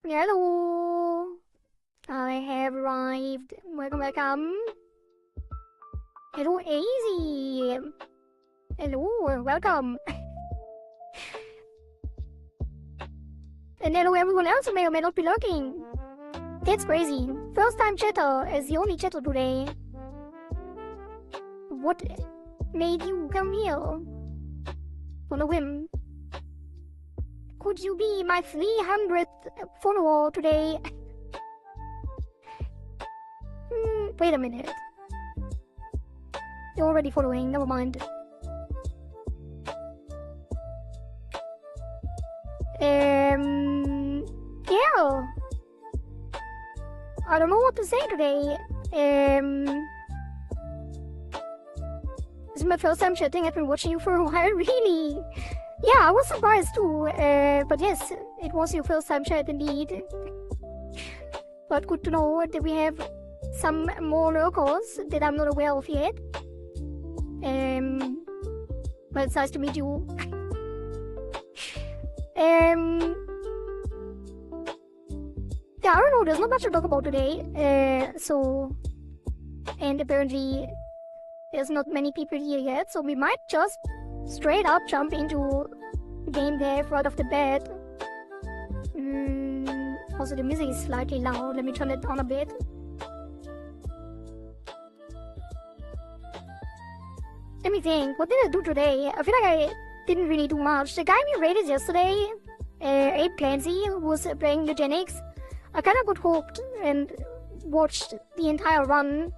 Hello. I have arrived. Welcome, welcome. Hello, Easy. Hello, welcome. And hello, everyone else who may or may not be lurking. That's crazy. First time chatter is the only chatter today. What made you come here? On a whim. Could you be my 300th follower today? Wait a minute. You're already following, never mind. Yeah. I don't know what to say today. This is my first time chatting. I've been watching you for a while, really. Yeah, I was surprised too. But yes, it was your first time chat indeed. But good to know that we have some more lurkers that I'm not aware of yet. Well, it's nice to meet you. Yeah, I don't know, there's not much to talk about today. And apparently there's not many people here yet, so we might just straight up jump into game dev right off the bat. Also, the music is slightly loud. Let me turn it down a bit. Let me think. What did I do today? I feel like I didn't really do much. The guy we raided yesterday, Abe Clancy, who was playing Eugenics, I kind of got hooked and watched the entire run.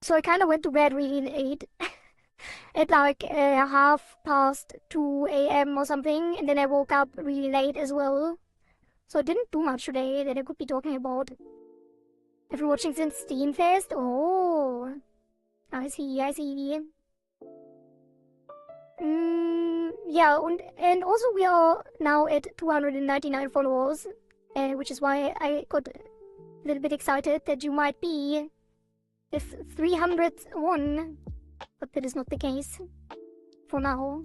So I kind of went to bed really late. At like 2:30 a.m. or something, and then I woke up really late as well. So I didn't do much today that I could be talking about. Have you watching since Steamfest? Oh, I see, I see. Yeah, and also we are now at 299 followers, which is why I got a little bit excited that you might be the 300th one. But that is not the case for now.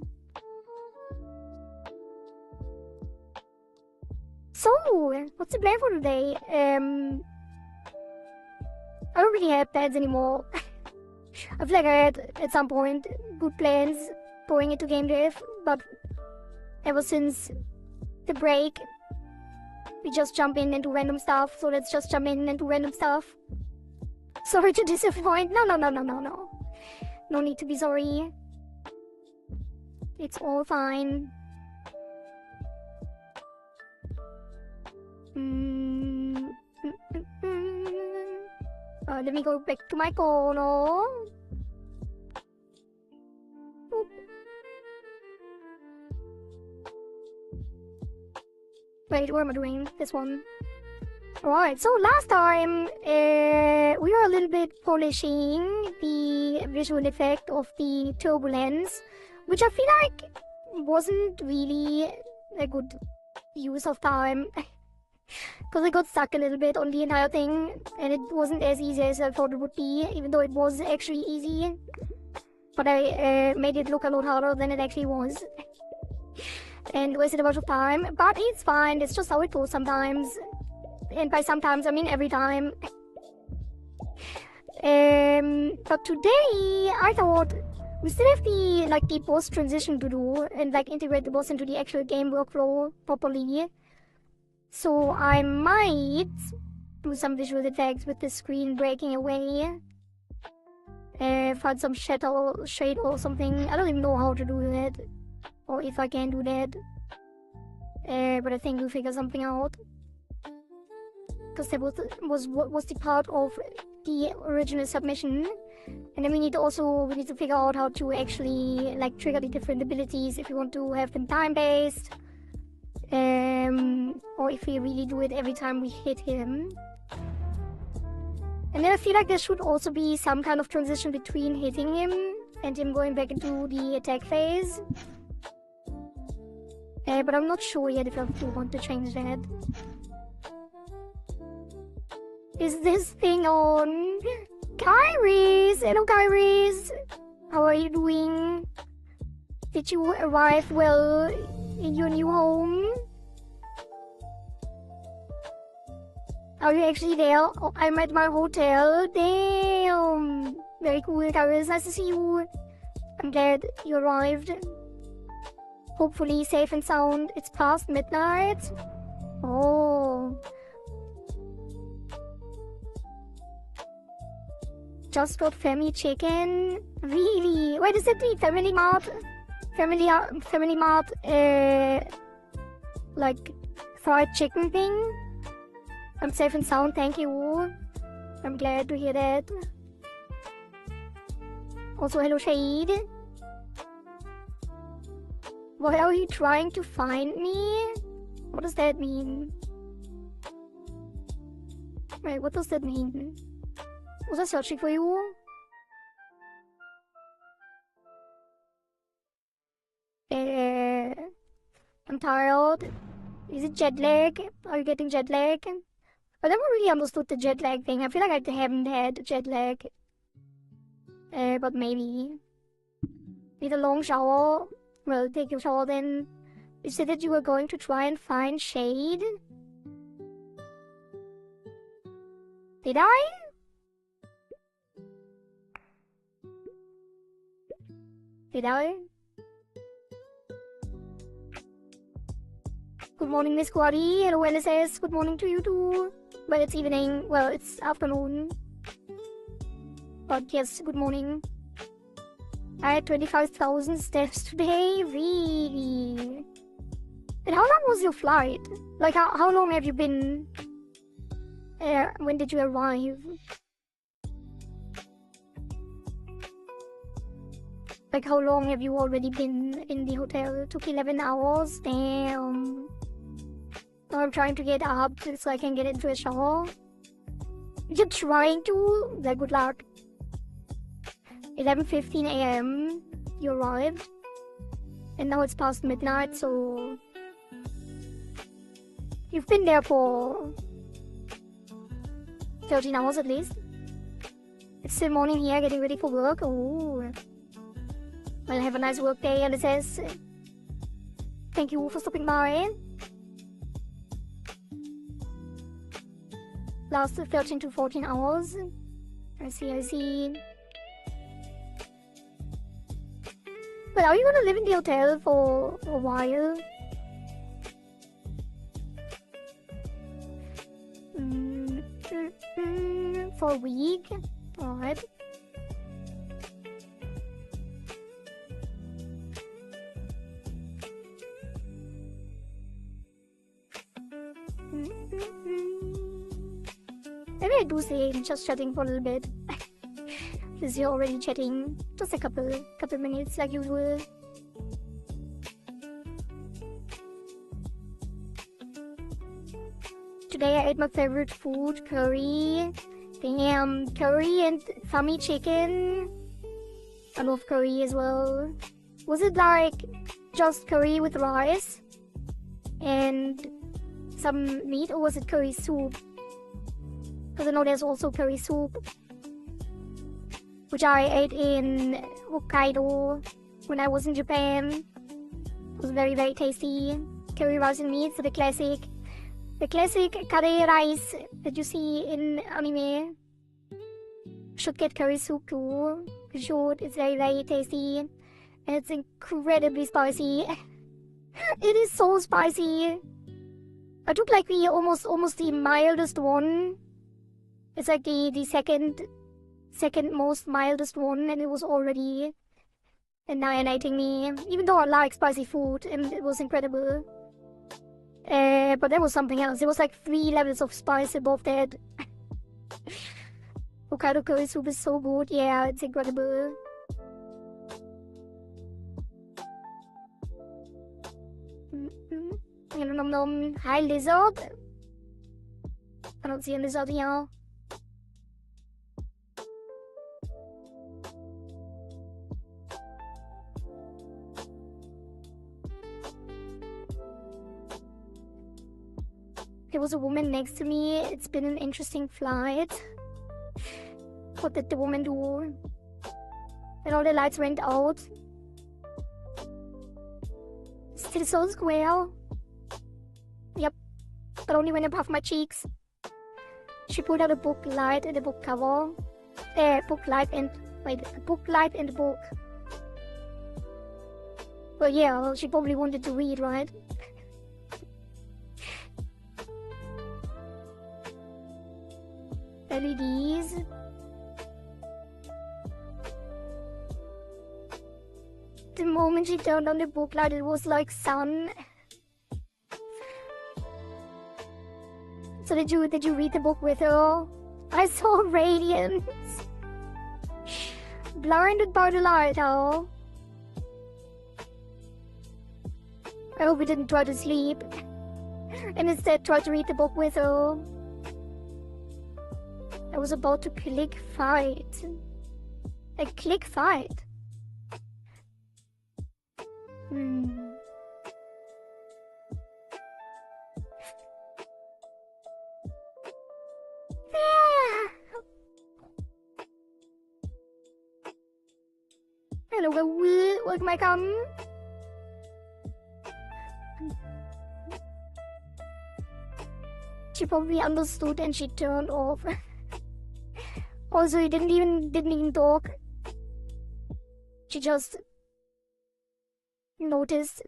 So, what's the plan for today? I don't really have plans anymore. I feel like I had at some point good plans going into game dev, but ever since the break, we just jump into random stuff. So let's just jump into random stuff. Sorry to disappoint. No. No need to be sorry. It's all fine. Let me go back to my corner. Oop. Wait, what am I doing? This one. Alright, so last time we were a little bit polishing the visual effect of the turbulence, which I feel like wasn't really a good use of time. Because I got stuck a little bit on the entire thing, and it wasn't as easy as I thought it would be, even though it was actually easy. But I made it look a lot harder than it actually was. And wasted a bunch of time, but it's fine, it's just how it goes sometimes. And by sometimes, I mean every time. But today, I thought we still have the boss transition to do and integrate the boss into the actual game workflow properly. So I might do some visual effects with the screen breaking away. Find some shade or something. I don't even know how to do that, or if I can do that. But I think we'll figure something out. Because that was the part of the original submission, and then we need to figure out how to actually trigger the different abilities if we want to have them time based, or if we really do it every time we hit him. And then I feel like there should also be some kind of transition between hitting him and him going back into the attack phase. But I'm not sure yet if I do want to change that. Is this thing on? Kairis! Hello, Kairis! How are you doing? Did you arrive well in your new home? Are you actually there? Oh, I'm at my hotel. Damn. Very cool, Karis. Nice to see you. I'm glad you arrived. Hopefully safe and sound. It's past midnight. Oh. Just got family chicken. Really? Wait, is it the Family Mart? Family Mart, like, fried chicken thing? I'm safe and sound, thank you. I'm glad to hear that. Also, hello, Shade. Why are you trying to find me? What does that mean? Wait, what does that mean? Was I searching for you? I'm tired. Is it jet lag? Are you getting jet lag? I never really understood the jet lag thing. I feel like I haven't had jet lag. But maybe. Need a long shower? Well, take your shower then. You said that you were going to try and find Shade? Did I? Did I? Good morning, Miss Kohari. Hello, LSS. Good morning to you too. Well, it's evening. Well, it's afternoon. But yes, good morning. I had 25,000 steps today. Really? And how long was your flight? Like, how long have you been? When did you arrive? Like, how long have you already been in the hotel? It took 11 hours. Damn. Now I'm trying to get up so I can get into a shower. You're trying to? Like, good luck. 11:15 a.m. You arrived. And now it's past midnight, so... You've been there for... 13 hours at least. It's still morning here, getting ready for work. Oh. Well, have a nice work day, and it says... Thank you for stopping by. Last 13 to 14 hours. I see. But are you gonna live in the hotel for a while? For a week? Alright. Maybe I do say just chatting for a little bit. Because you're already chatting. Just a couple minutes like usual. Today I ate my favorite food, curry. Damn, curry and family chicken. I love curry as well. Was it like just curry with rice and some meat, or was it curry soup? Because I know there's also curry soup, which I ate in Hokkaido when I was in Japan. It was very, very tasty. Curry rice and meat, so the classic curry rice that you see in anime. Should get curry soup too. You should. It's very, very tasty. And it's incredibly spicy. It is so spicy. I took like the almost the mildest one. It's like the second most mildest one, and it was already annihilating me. Even though I like spicy food, and it was incredible. But there was something else. There was like 3 levels of spice above that. Hokkaido curry soup is so good. Yeah, it's incredible. Hi, lizard. I don't see a lizard here. There was a woman next to me. It's been an interesting flight. What did the woman do? And all the lights went out. Still so square. Yep. But only went above my cheeks. She put out a book light and a book cover. Book light and a book. Well, yeah, she probably wanted to read, right? LEDs. The moment she turned on the book light, it was like sun. So did you read the book with her? I saw radiance. Blinded by the light, huh? I hope we didn't try to sleep. And instead tried to read the book with her. I was about to click fight. A click fight. Hello, welcome back on. She probably understood and she turned off. Also, he didn't even talk. She just noticed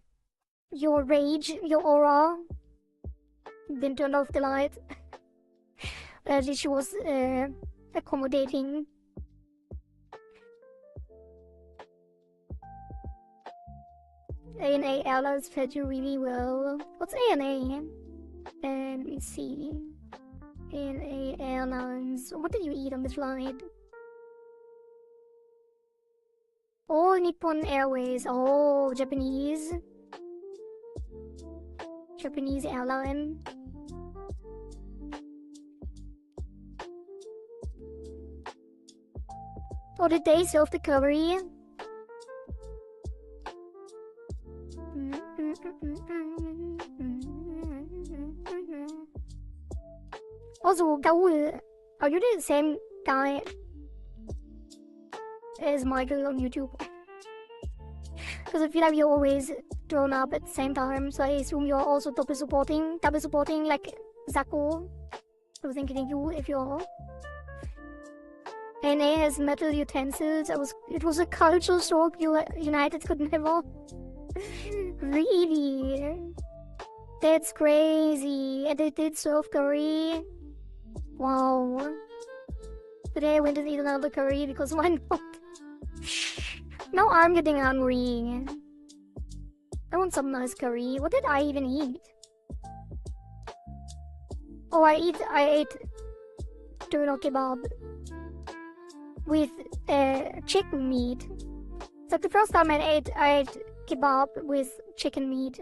your rage, your aura. Then turned off the light. At least she was accommodating. ANA Airlines fed you really well. What's ANA? Let me see. ANA Airlines. What did you eat on the flight? Oh, Nippon Airways. Oh, Japanese. Japanese airline. Oh, did they serve the curry? Also, Gaul, are you the same guy as Michael on YouTube? Because I feel like you're always thrown up at the same time, so I assume you're also double supporting like Zako. I was thinking you if you're. NA has metal utensils. It was a cultural shock United could never. Really? That's crazy. And they did serve curry. Wow. Today I went to eat another curry because why not? Now I'm getting hungry. I want some nice curry. What did I even eat? Oh, I ate tuna kebab with chicken meat. It's like the first time I ate kebab with chicken meat.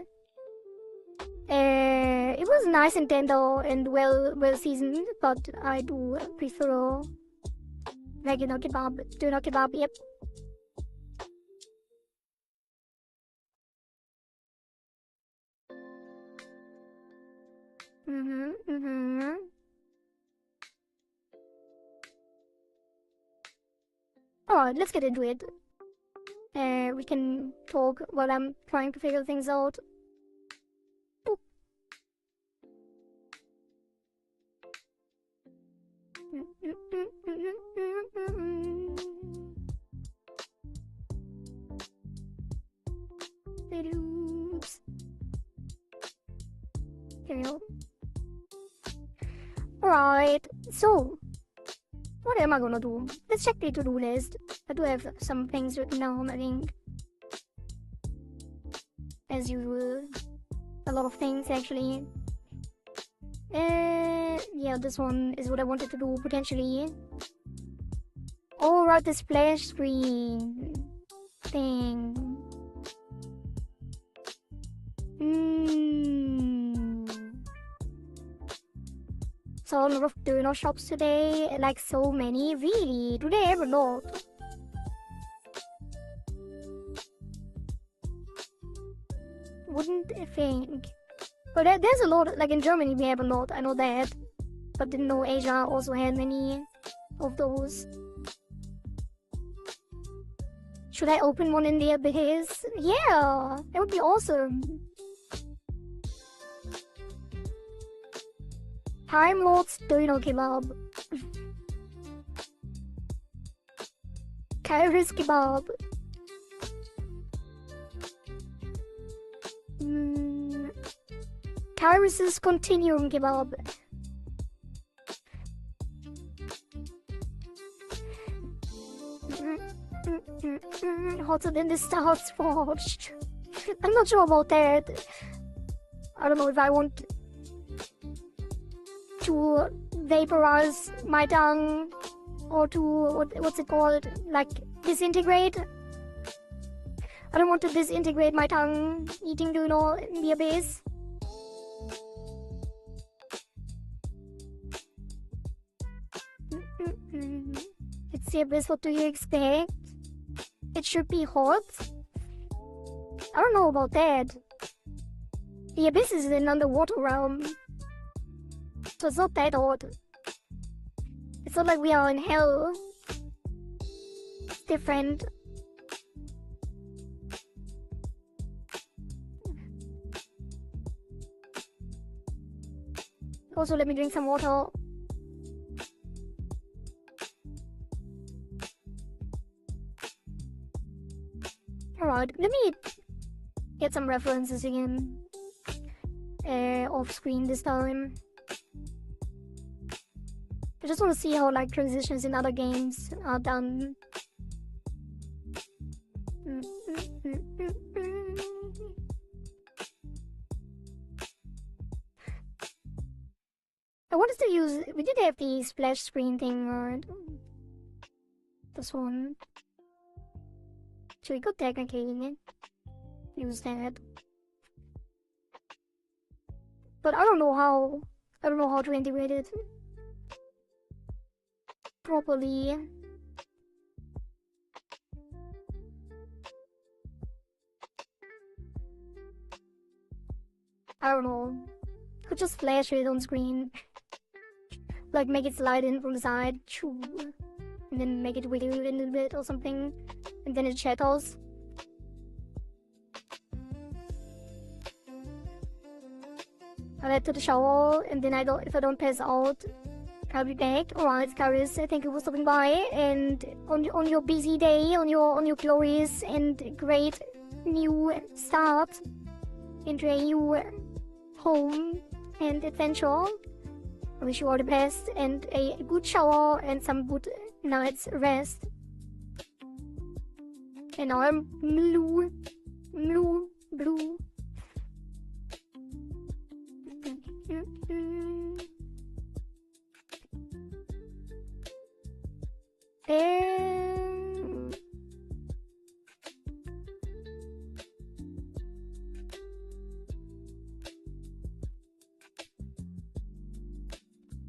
It was nice and tender and well seasoned, but I do prefer regular kebab, tuna kebab. Yep. Alright, let's get into it. We can talk while I'm trying to figure things out. Boop. Oops. Here we go. Alright, so what am I gonna do? Let's check the to-do list. I do have some things written down, I think. As usual. A lot of things, actually. Yeah, this one is what I wanted to do, potentially. Oh, right, the splash screen thing. Saw a lot of donor shops today, like so many. Really? Do they ever not? Wouldn't think. But there's a lot, like in Germany we have a lot, I know that. But didn't know Asia also had many of those. Should I open one in the abyss? Yeah, that would be awesome. Time Lord's Dino Kebab. Kairos Kebab. Kairos' Continuum Kebab. Hotter than the stars forged. I'm not sure about that. I don't know if I want to vaporize my tongue or to what's it called, like disintegrate. I don't want to disintegrate my tongue eating Duno in the abyss. It's the abyss, what do you expect? It should be hot. I don't know about that. The abyss is an underwater realm, so it's not that hot. It's not like we are in hell. It's different. Also, let me drink some water. Alright, let me get some references again. Off screen this time. I just want to see how like transitions in other games are done. I wanted to use. We did have the splash screen thing, right? This one. So we could technically use that. But I don't know how. I don't know how to integrate it properly. I don't know. Could just flash it on screen. Like make it slide in from the side. And then make it wiggle a little bit or something. And then it shatters. I'll head to the shower, and then if I don't pass out, I'll be back. Alright, Karis, thank you for stopping by, and on your busy day, on your glorious and great new start into a new home and adventure. I wish you all the best and a good shower and some good night's rest. And now I'm blue.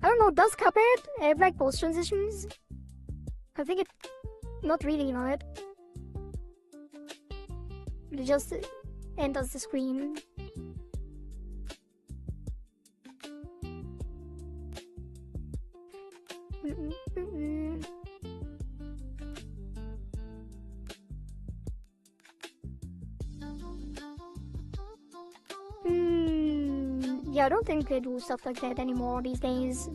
I don't know, does Cuphead have like post transitions? I think it... not really, right? It just enters the screen. Yeah, I don't think they do stuff like that anymore these days.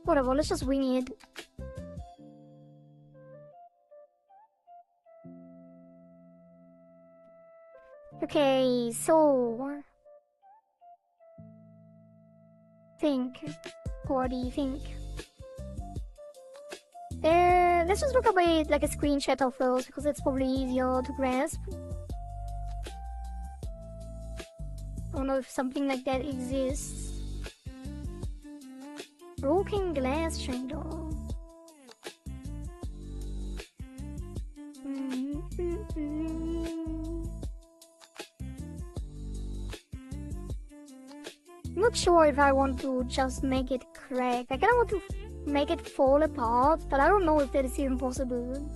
Whatever, let's just wing it. Okay, so... think. Kohari, think. Let's just look up like a screenshot of those because it's probably easier to grasp. I don't know if something like that exists. Broken glass shadow. I'm not sure if I want to just make it crack. Like, I don't want to make it fall apart, but I don't know if that is even possible.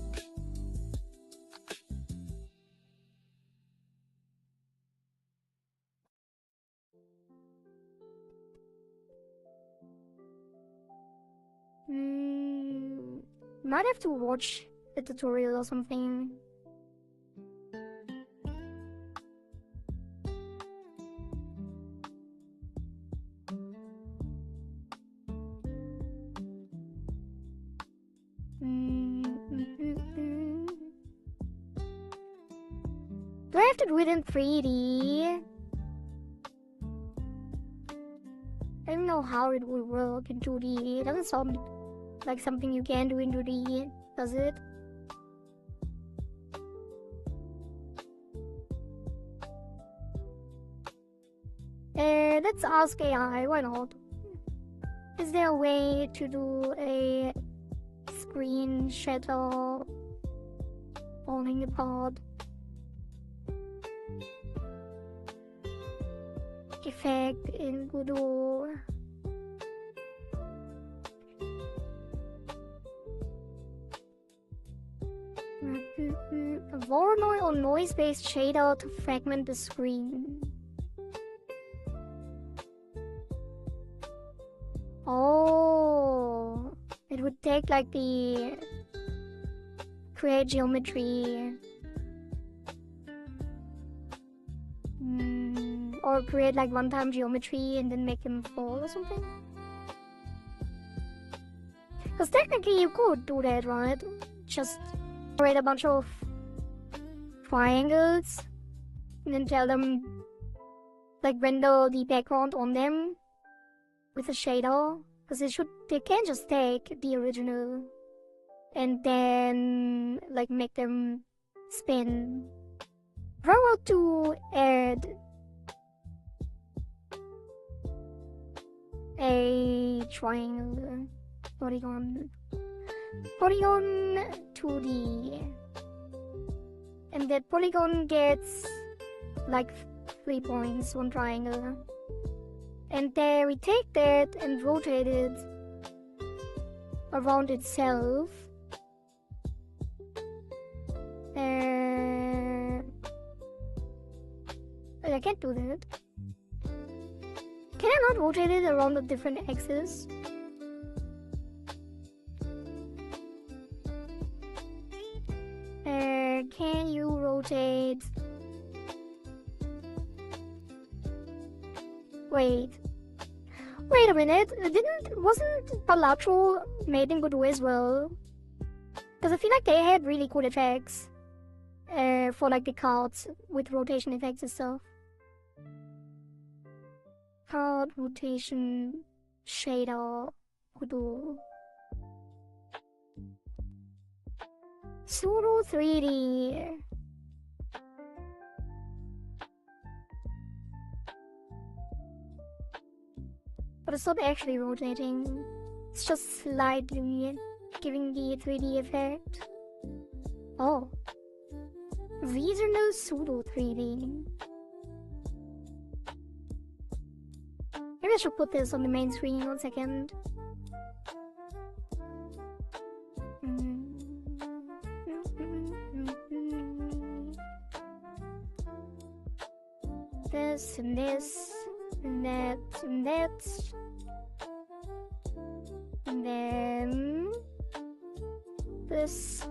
Might have to watch a tutorial or something. Do I have to do it in 3D? I don't know how it will work in 2D. It doesn't sound like something you can do in 2D, does it? Let's ask AI, why not? Is there a way to do a screen shatter falling apart effect in Godot? A Voronoi or noise-based shader to fragment the screen. Oh, it would take like the create geometry or create like one-time geometry and then make them fall or something. Because technically you could do that, right? Just create a bunch of triangles and then tell them like render the background on them with a shader, because they can't just take the original and then like make them spin. If I were to add a triangle polygon 2D, and that polygon gets like 3 points, one triangle. And then we take that and rotate it around itself. I can't do that. Can I not rotate it around a different axis? Can you rotate? Wait a minute. Wasn't Palatro made in Godot as well? Because I feel like they had really cool effects for like the cards with rotation effects and stuff. Card rotation shader Godot. Pseudo 3D. But it's not actually rotating. It's just slightly giving the 3D effect. Oh. Regional pseudo 3D. Maybe I should put this on the main screen 1 second. This and this and that and that. And then this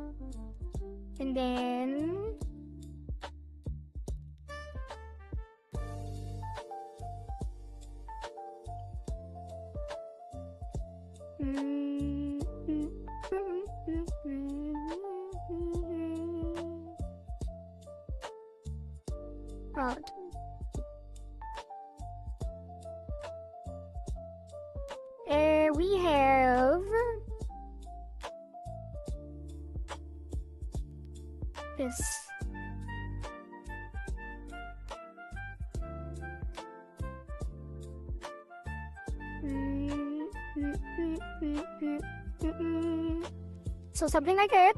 and then right. We have this. So something like that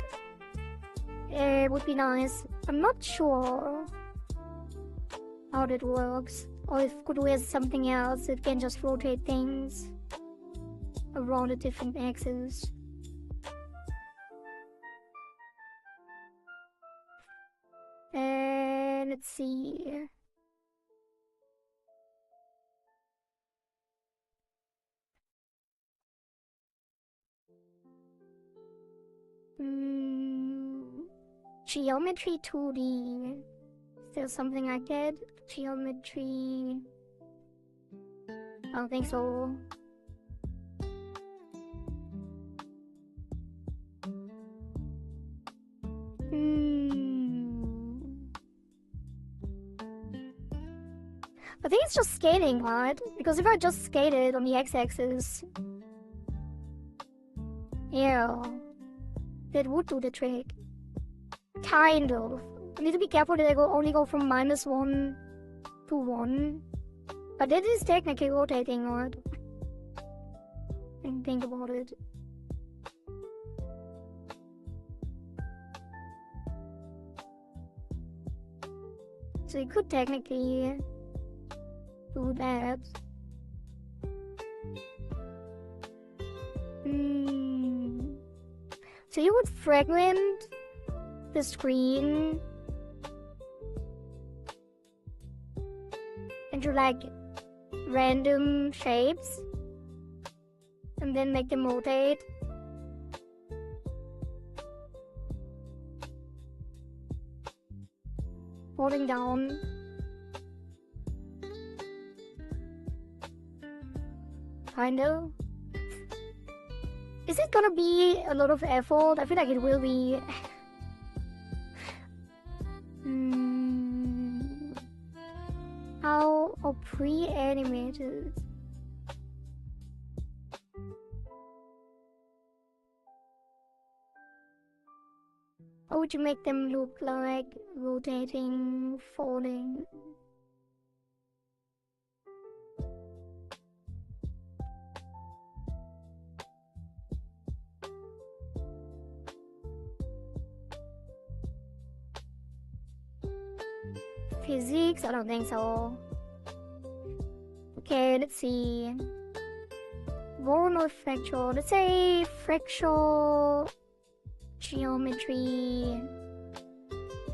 would be nice. I'm not sure how that works, or if Godot has something else that can just rotate things around a different axis. And let's see. Geometry 2D. Is there something like that? Geometry... I don't think so. I think it's just scaling, right? Because if I just skated on the x-axis... Yeah... that would do the trick. Kind of. I need to be careful that I only go from -1 to 1. But that is technically rotating, right? And think about it. So you could technically do that. So you would fragment the screen into like random shapes and then make them rotate. Holding down. Kind of. Is it gonna be a lot of effort? I feel like it will be. How pre-animated? How would you make them look like rotating, folding? Physics? I don't think so. Okay, let's see. Worn or fractal? Let's say fractal geometry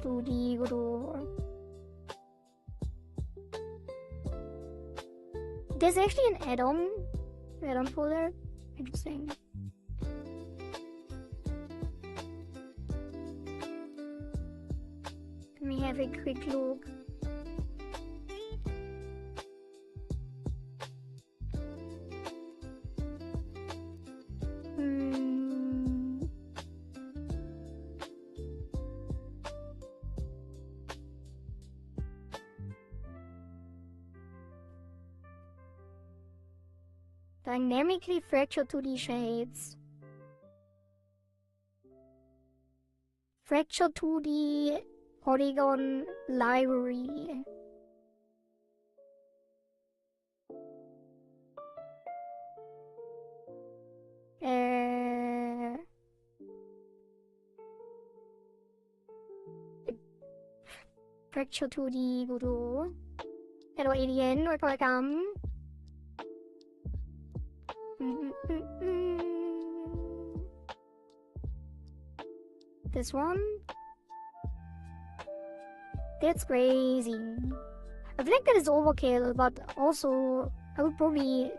2D go. There's actually an add-on folder. Interesting. Let me have a quick look. Dynamically fracture 2D shades. Fracture 2D polygon library. Fracture 2D guru. Hello alien, welcome. This one? That's crazy. I feel like that is overkill, but also I would probably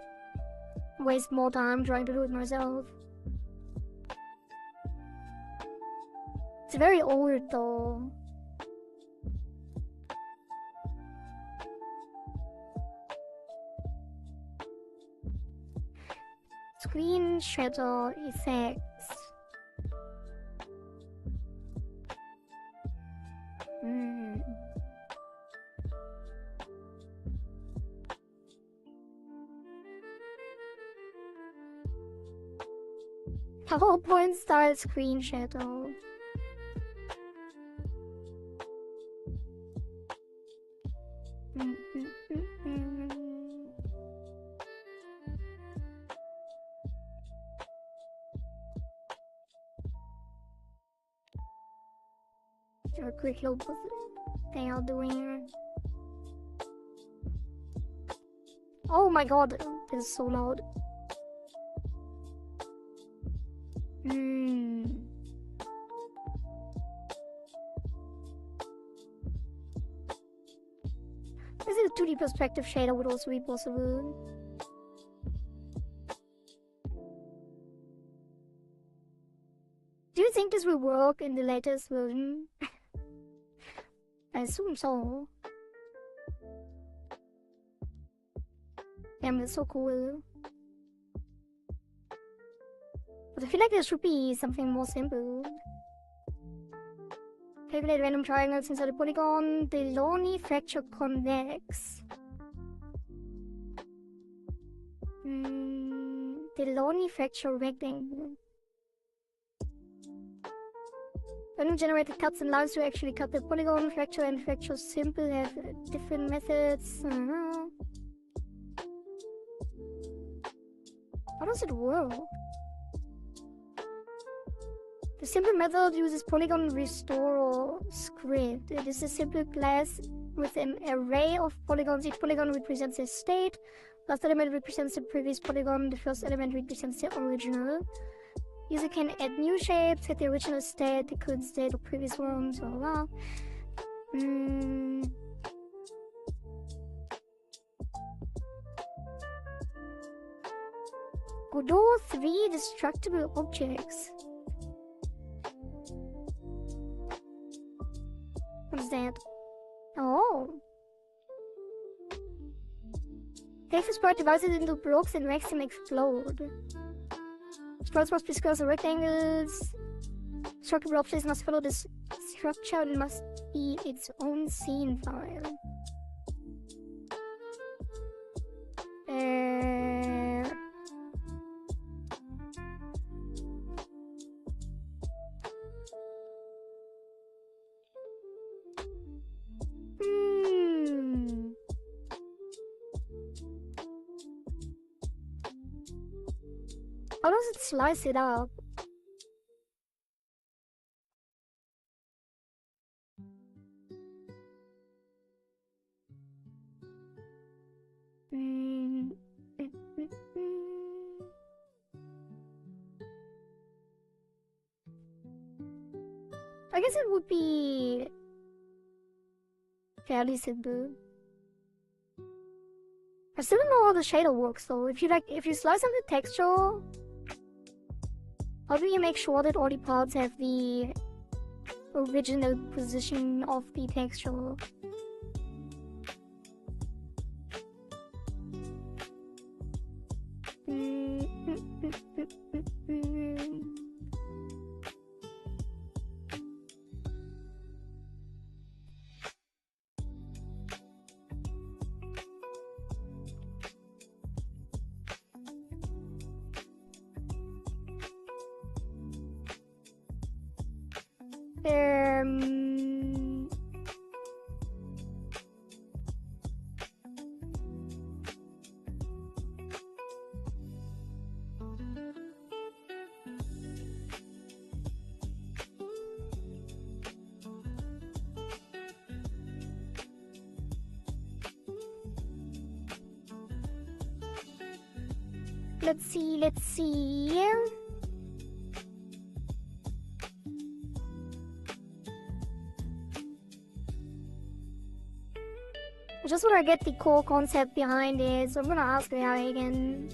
waste more time trying to do it myself. It's very old though. Screen shadow effects. PowerPoint style screen shadow. A quick look what they are doing here. Oh my god, this is so loud. This is a 2D perspective shader would also be possible. Do you think this will work in the latest version? assume so. Damn, that's so cool. But I feel like there should be something more simple. Calculate random triangles inside a polygon. Delaunay fracture convex. Delaunay fracture rectangle. Random generated cuts and lines to actually cut the polygon. Fracture and fracture simple have different methods. How does it work? The simple method uses polygon restore or script. It is a simple class with an array of polygons. Each polygon represents a state. Last element represents the previous polygon. The first element represents the original. User can add new shapes, set the original state, the current state, or previous ones, blah blah. Godot 3 destructible objects. What's that? Oh. Take the sprite, divides it into blocks, and makes them explode. Sprites must be squares or rectangles. Structural objects must follow this structure and must be its own scene file. How does it slice it up? I guess it would be fairly simple. I still don't know how the shader works though. If you slice on the texture, how do you make sure that all the parts have the original position of the texture? Let's see. I just want to get the core concept behind it, so I'm gonna ask AI again.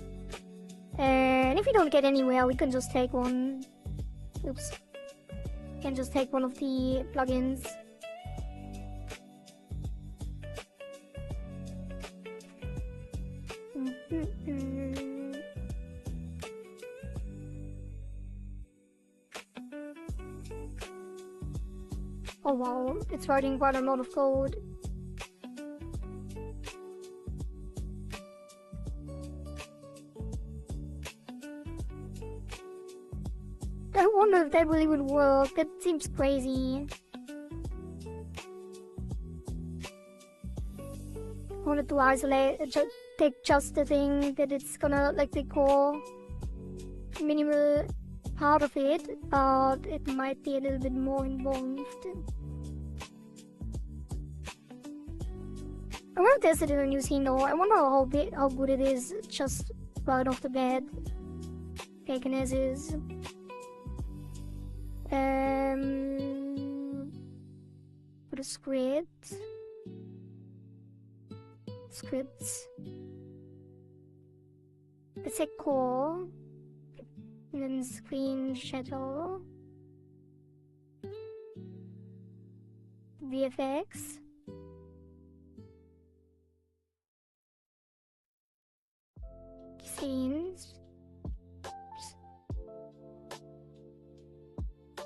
And if we don't get anywhere, we can just take one. Oops. We can just take one of the plugins. Oh wow, it's writing quite a lot of code. I wonder if that will even work. That seems crazy. I wanted to isolate, take just the thing that it's gonna, like the core minimal part of it, but it might be a little bit more involved. I'm gonna test it in a new scene though. I wonder how good it is just right off the bat. Taken as is. Put a script. Scripts. Let's say core. And then screen shadow. VFX.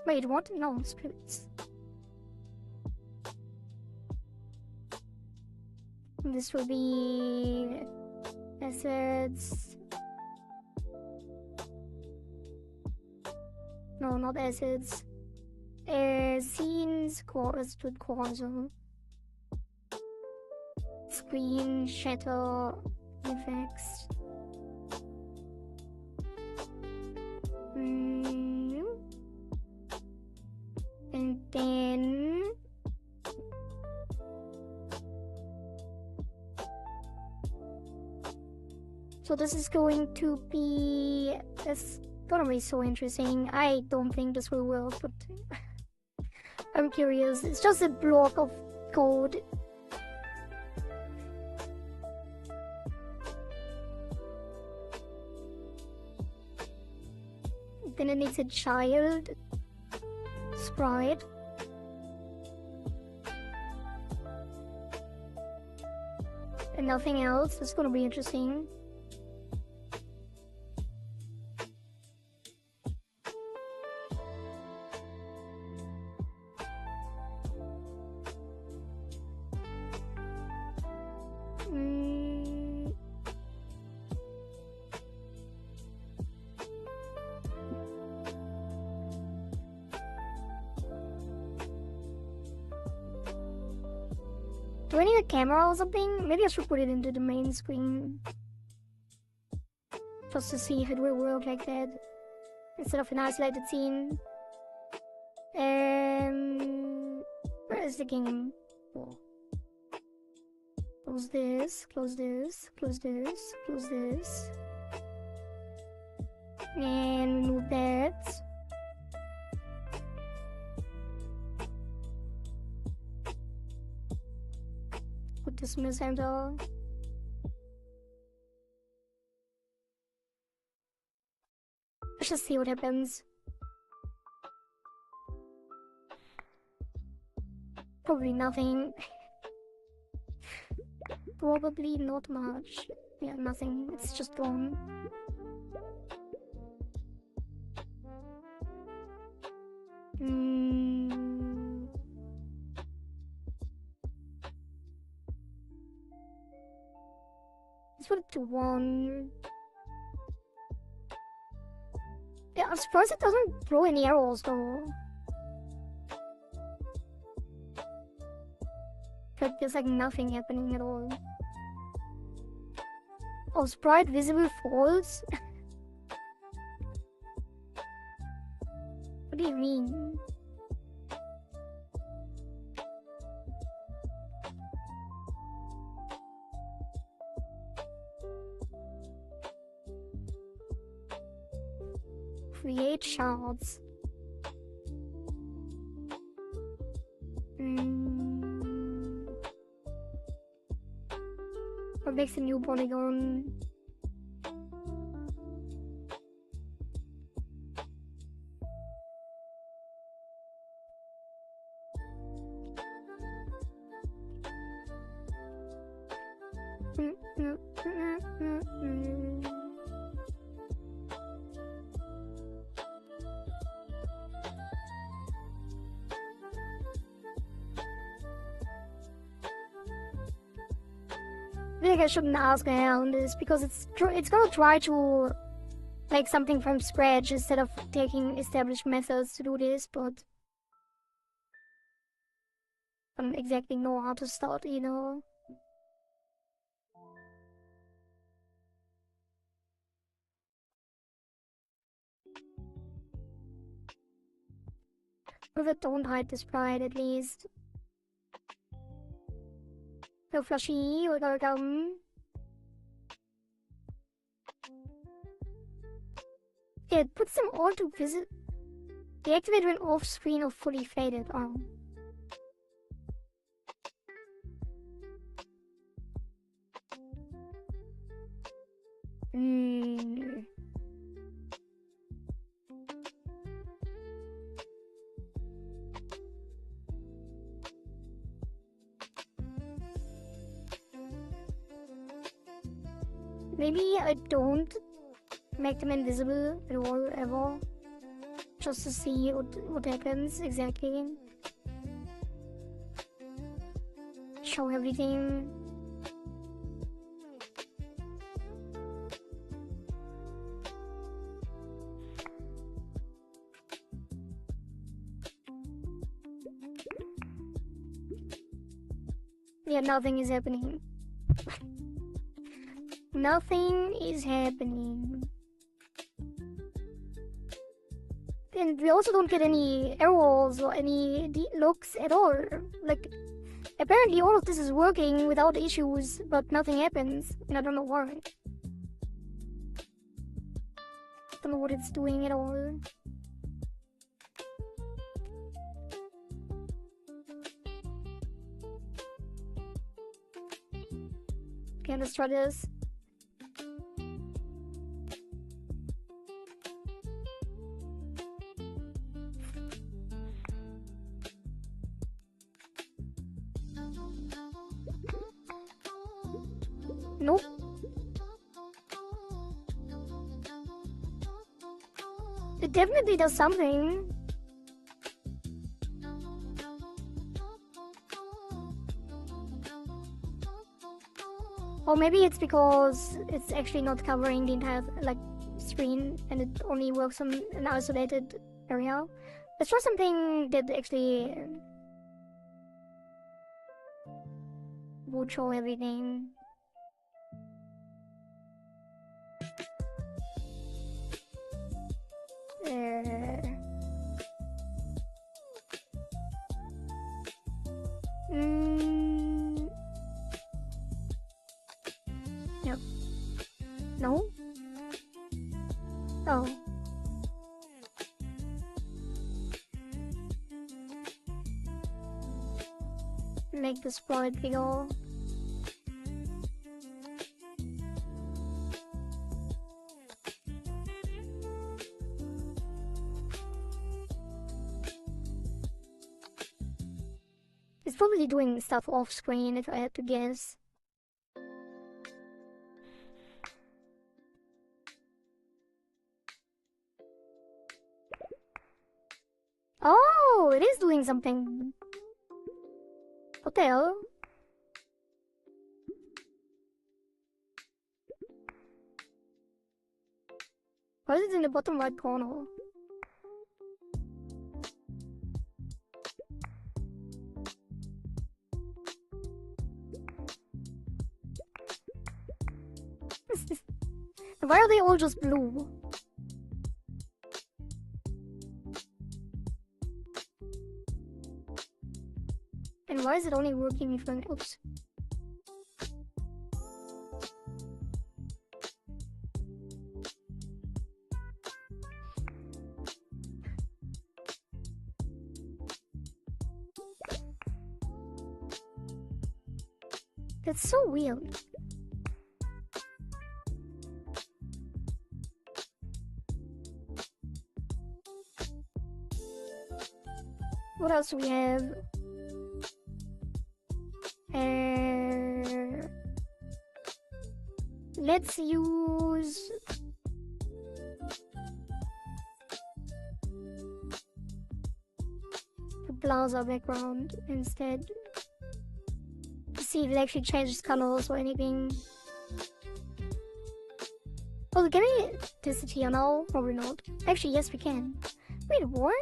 Wait, what? No, spirits. This will be acids. No, not acids. Scenes, chorus to causal. Screen, shatter, effects. And then so this is going to be, it's gonna be so interesting. I don't think this will work, but I'm curious. It's just a block of code. Then it needs a child sprite. And nothing else. It's gonna be interesting. Do I need a camera or something? Maybe I should put it into the main screen. Just to see if it will work like that. Instead of an isolated scene. Where is the game? Oh. Close this, close this, close this, close this. And remove that. Put this in the center. Let's just see what happens. Probably nothing. Probably not much. Yeah, nothing. It's just gone. Let's put it to 1. Yeah, I'm surprised it doesn't throw any arrows though. But there's like nothing happening at all. Oh, sprite visible false? What do you mean? Create shards. What makes a new polygon? I think I shouldn't ask around this because it's gonna try to make something from scratch instead of taking established methods to do this, but I don't exactly know how to start, you know. But don't hide the sprite at least. No flashy or welcome. Yeah, it puts them all to visit. Deactivate when off screen or fully faded. Oh. Maybe I don't make them invisible at all, ever. just to see what happens exactly. Show everything. Yeah, nothing is happening. Nothing is happening. And we also don't get any errors or any looks at all. Like, apparently all of this is working without issues, but nothing happens, and I don't know why. Don't know what it's doing at all. Okay, let's try this. Nope. It definitely does something. Or maybe it's because it's actually not covering the entire screen and it only works on an isolated area. Let's try something that actually would show everything. Yep. No? Oh. Make the sprite bigger. It's probably doing stuff off screen if I had to guess. Oh, it is doing something. What the hell? Why is it in the bottom right corner? Why are they all just blue? And why is it only working if I'm... Oops. That's so weird. What else do we have? Let's use the plaza background instead. To see if it actually changes colors or anything. Oh, can we test it here now? Probably not. Actually, yes, we can. Wait, what?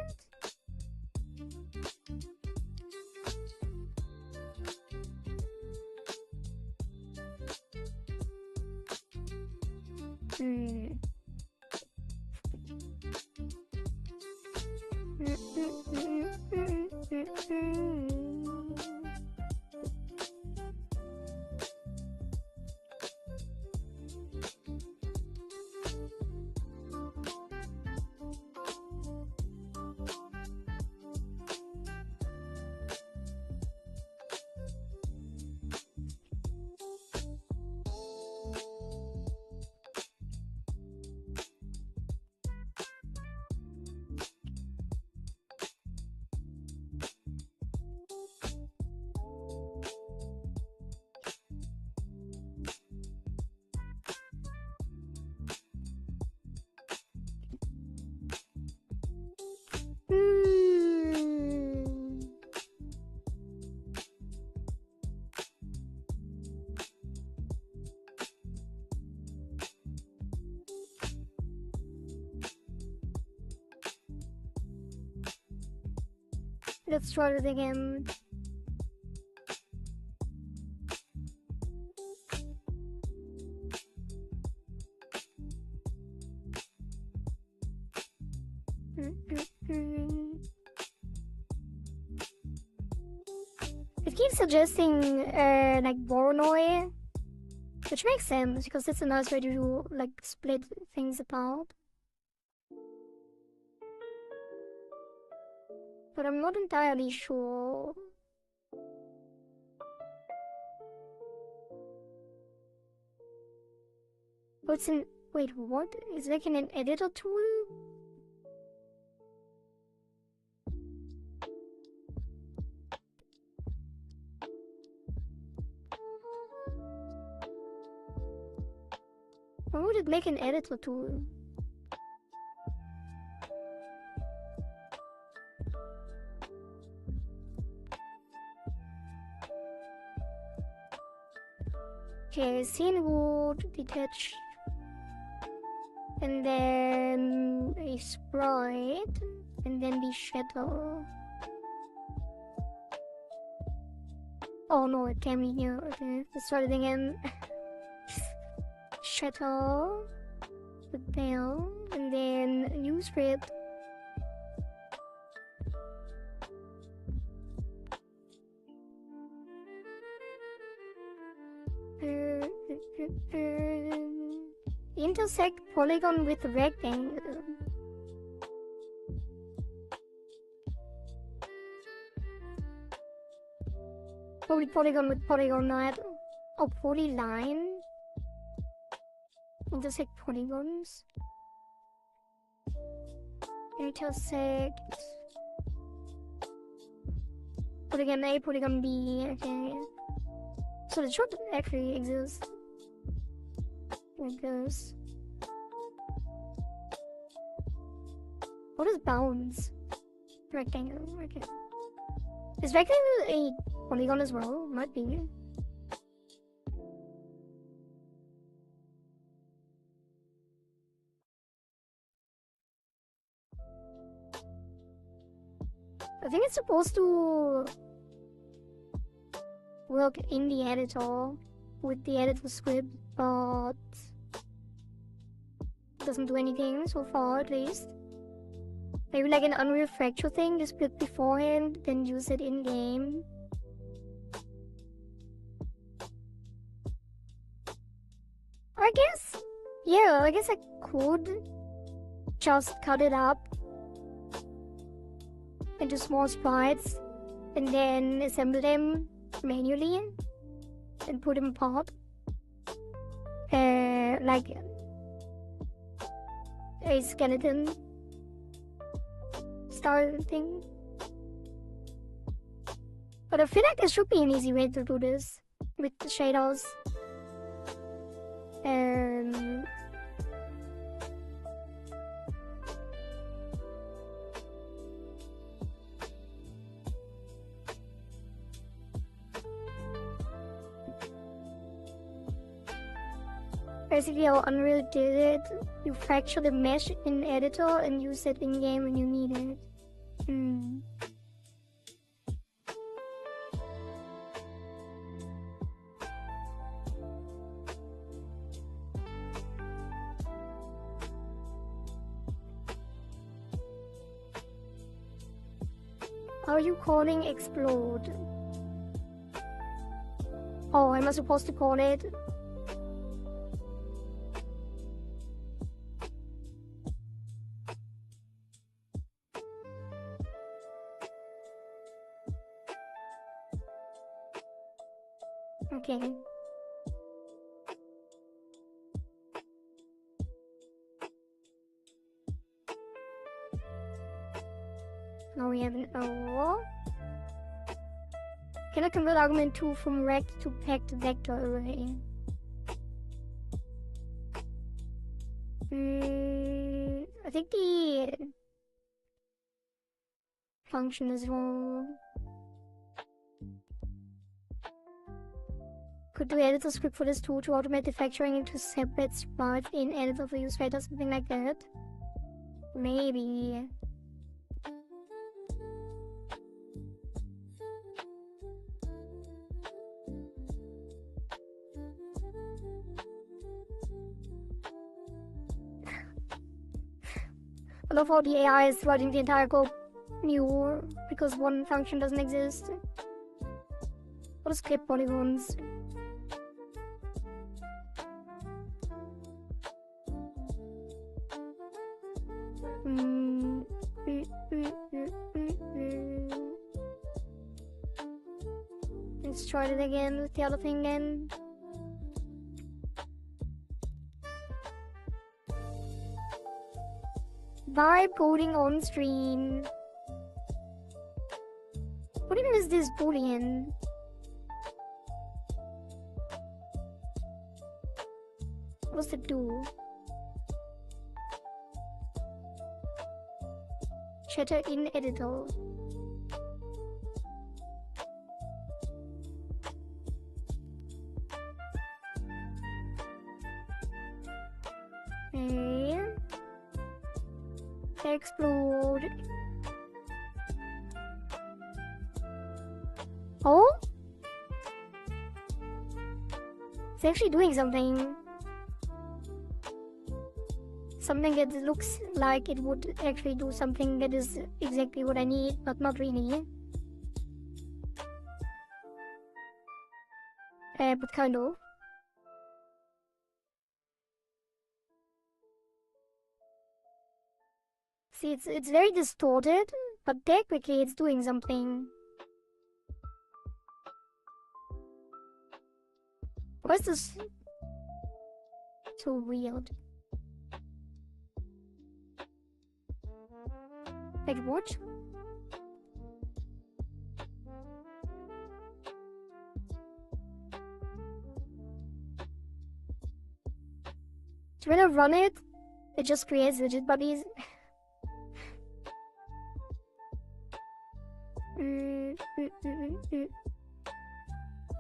Let's try it again. It keeps suggesting like Voronoi, which makes sense because it's a nice way to do, like, split things apart. But I'm not entirely sure. Oh, it's in. Wait, what? Is it like an editor tool? Why would it make an editor tool? Okay, scene wood, detach, and then a sprite, and then the shadow. Oh no, it came in here. Okay, let's try it again. Shadow, the bell, and then new script. Intersect polygon with rectangle. Probably polygon with polygon, not. Oh, polyline. Intersect polygons. Intersect. Polygon A, polygon B. Okay. So it should actually exist. Like this. What is bounds? Rectangle. Okay. Is rectangle a polygon as well? Might be. I think it's supposed to work in the editor with the editor script, but it doesn't do anything so far, at least. Maybe like an Unreal Fracture thing, you split beforehand, then use it in game. I guess, yeah, I guess I could just cut it up into small sprites and then assemble them manually and put them apart. Like a skeleton style thing. But I feel like there should be an easy way to do this with the shaders. Basically how Unreal did it, you fracture the mesh in editor and use it in game when you need it. How are you calling explode? Oh, am I supposed to call it? Okay. Now we have an O. Can I convert argument 2 from rect to packed vector array? I think the function is wrong. Could do editor script for this tool to automate the factoring into separate sprites in editor for use later, something like that. Maybe. I love how the AI is writing the entire code new because one function doesn't exist. What is clip polygons? Let's try it again with the other thing then. Vibe coding on screen. What even is this boolean? What does it do? Chatter in editor. Okay. Explode. Oh? It's actually doing something. Something that looks like it would actually do something that is exactly what I need, but not really. But kind of. See, it's very distorted, but technically it's doing something. Why is this so weird? Like what? So when I run it, it just creates widget bodies.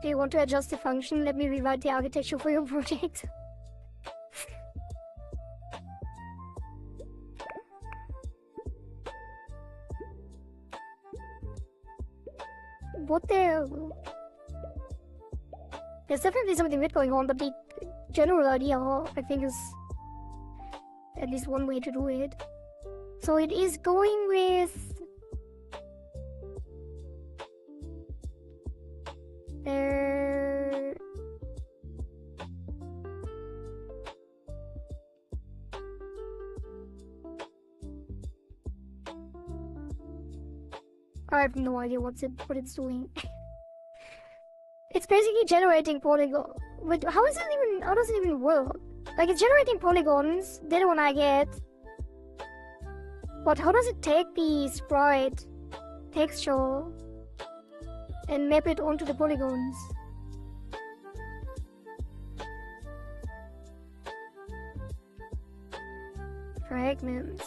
Do you want to adjust the function? Let me rewrite the architecture for your project. What the? There's definitely something weird going on, but the general idea, I think, is at least one way to do it. So it is going with I have no idea what it's doing. It's basically generating polygon. Wait, how does it even work? Like, it's generating polygons, that one I get. But how does it take the sprite texture and map it onto the polygons? Fragments.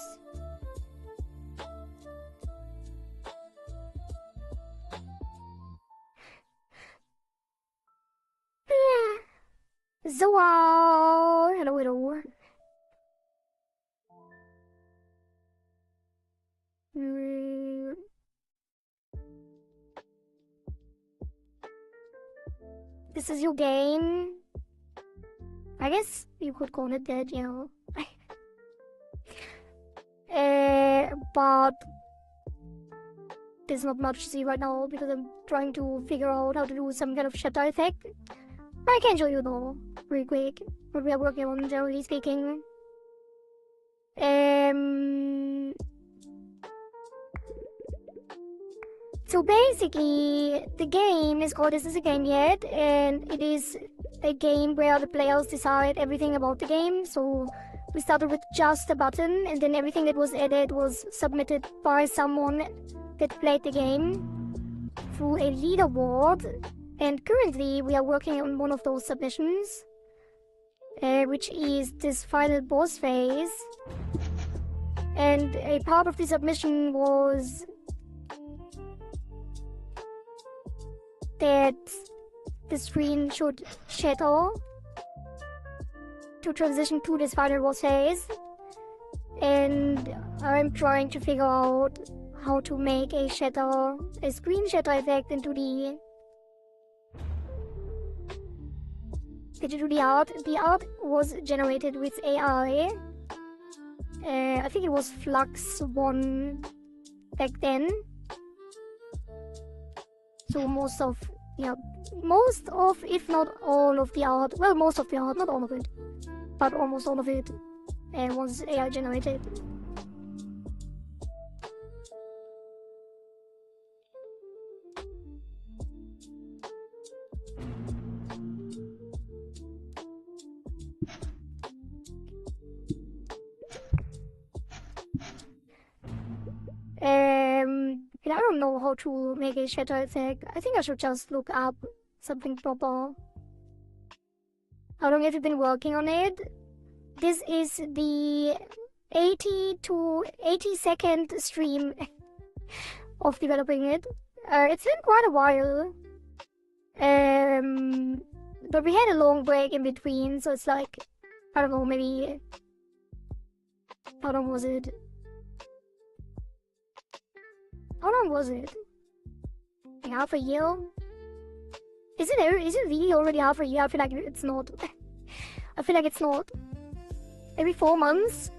Zoa! Hello, hello. This is your game. I guess you could call it that, yeah. But there's not much to see right now because I'm trying to figure out how to do some kind of shatter effect. I can show you though, real quick, what we are working on, generally speaking. So basically, the game is called This Is a Game Yet, and it is a game where the players decide everything about the game. So we started with just a button, and then everything that was added was submitted by someone that played the game through a leaderboard. And currently we are working on one of those submissions, which is this final boss phase. And a part of the submission was that the screen should shatter to transition to this final boss phase. And I'm trying to figure out how to make a screen shatter effect into the art. The art was generated with AI, I think it was Flux 1 back then. So most of, if not all of the art, well, most of the art, not all of it, but almost all of it was AI generated. I don't know how to make a shatter attack. I think I should just look up something proper. How long have you been working on it? This is the 80 to 80-second stream of developing it. It's been quite a while. But we had a long break in between, so it's like, I don't know, maybe... How long was it? How long was it? Like half a year? Is it really already half a year? I feel like it's not. I feel like it's not. Maybe 4 months?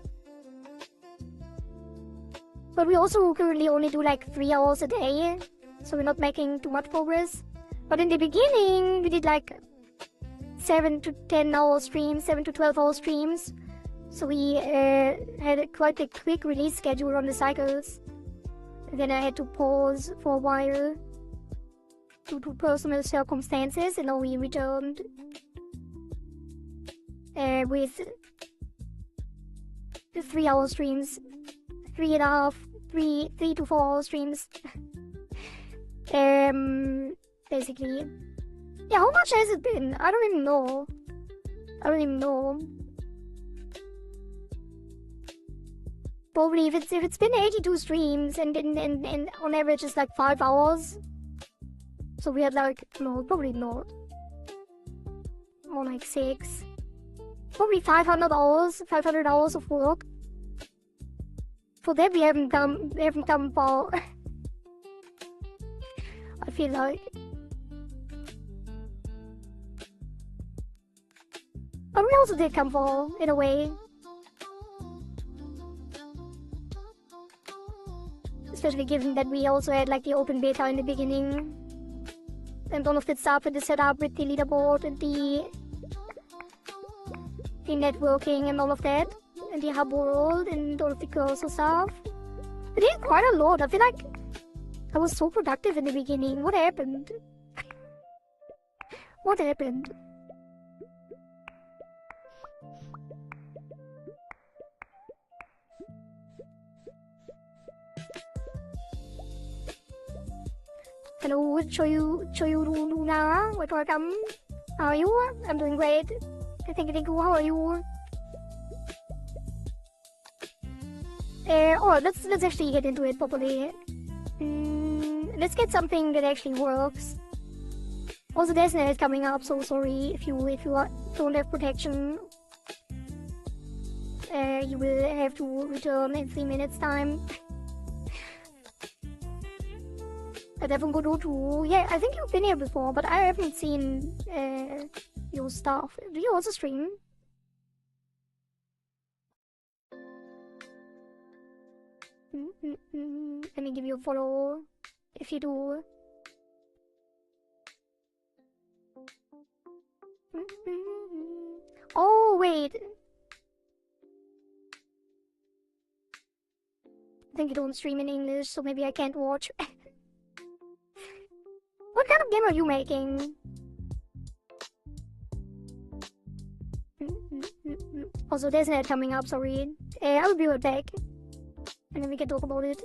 But we also currently only do like 3 hours a day, so we're not making too much progress. But in the beginning, we did like 7 to 10 hour streams, 7 to 12 hour streams. So we had quite a quick release schedule on the cycles. And then I had to pause for a while due to personal circumstances, and now we returned with the 3 hour streams, 3 to 4 hour streams. Basically. Yeah, how much has it been? I don't even know. Probably if it's been 82 streams and on average it's like 5 hours. So we had like, no, probably not. More like 6. Probably 500 hours of work. For that we haven't come far. I feel like. But we also did come far, in a way. Especially given that we also had like the open beta in the beginning. And all of that stuff with the setup with the leaderboard and the networking and all of that. And the hub world and all of the cursor stuff. We did quite a lot. I feel like I was so productive in the beginning. What happened? What happened? Hello, Luna. Welcome. How are you? I'm doing great. Thank you. How are you? Let's actually get into it properly. Let's get something that actually works. Also, there's an ad coming up, so sorry if you don't have protection. You will have to return in 3 minutes time. At Evan too. Yeah, I think you've been here before, but I haven't seen your stuff. Do you also stream? Let me give you a follow if you do. Oh, wait. I think you don't stream in English, so maybe I can't watch. What kind of game are you making? Also, there's an ad coming up, sorry. I will be right back. And then we can talk about it.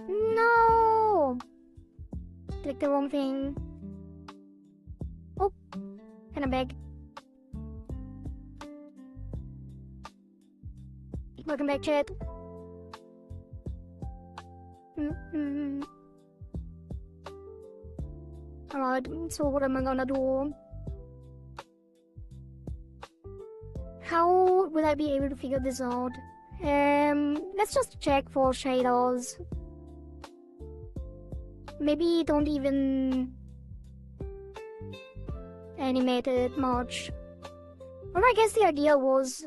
No! Click the wrong thing. Oh, and I'm back. Welcome back, chat. Alright, so what am I gonna do? How will I be able to figure this out? Let's just check for shaders. Maybe don't even animate it much. Well, I guess the idea was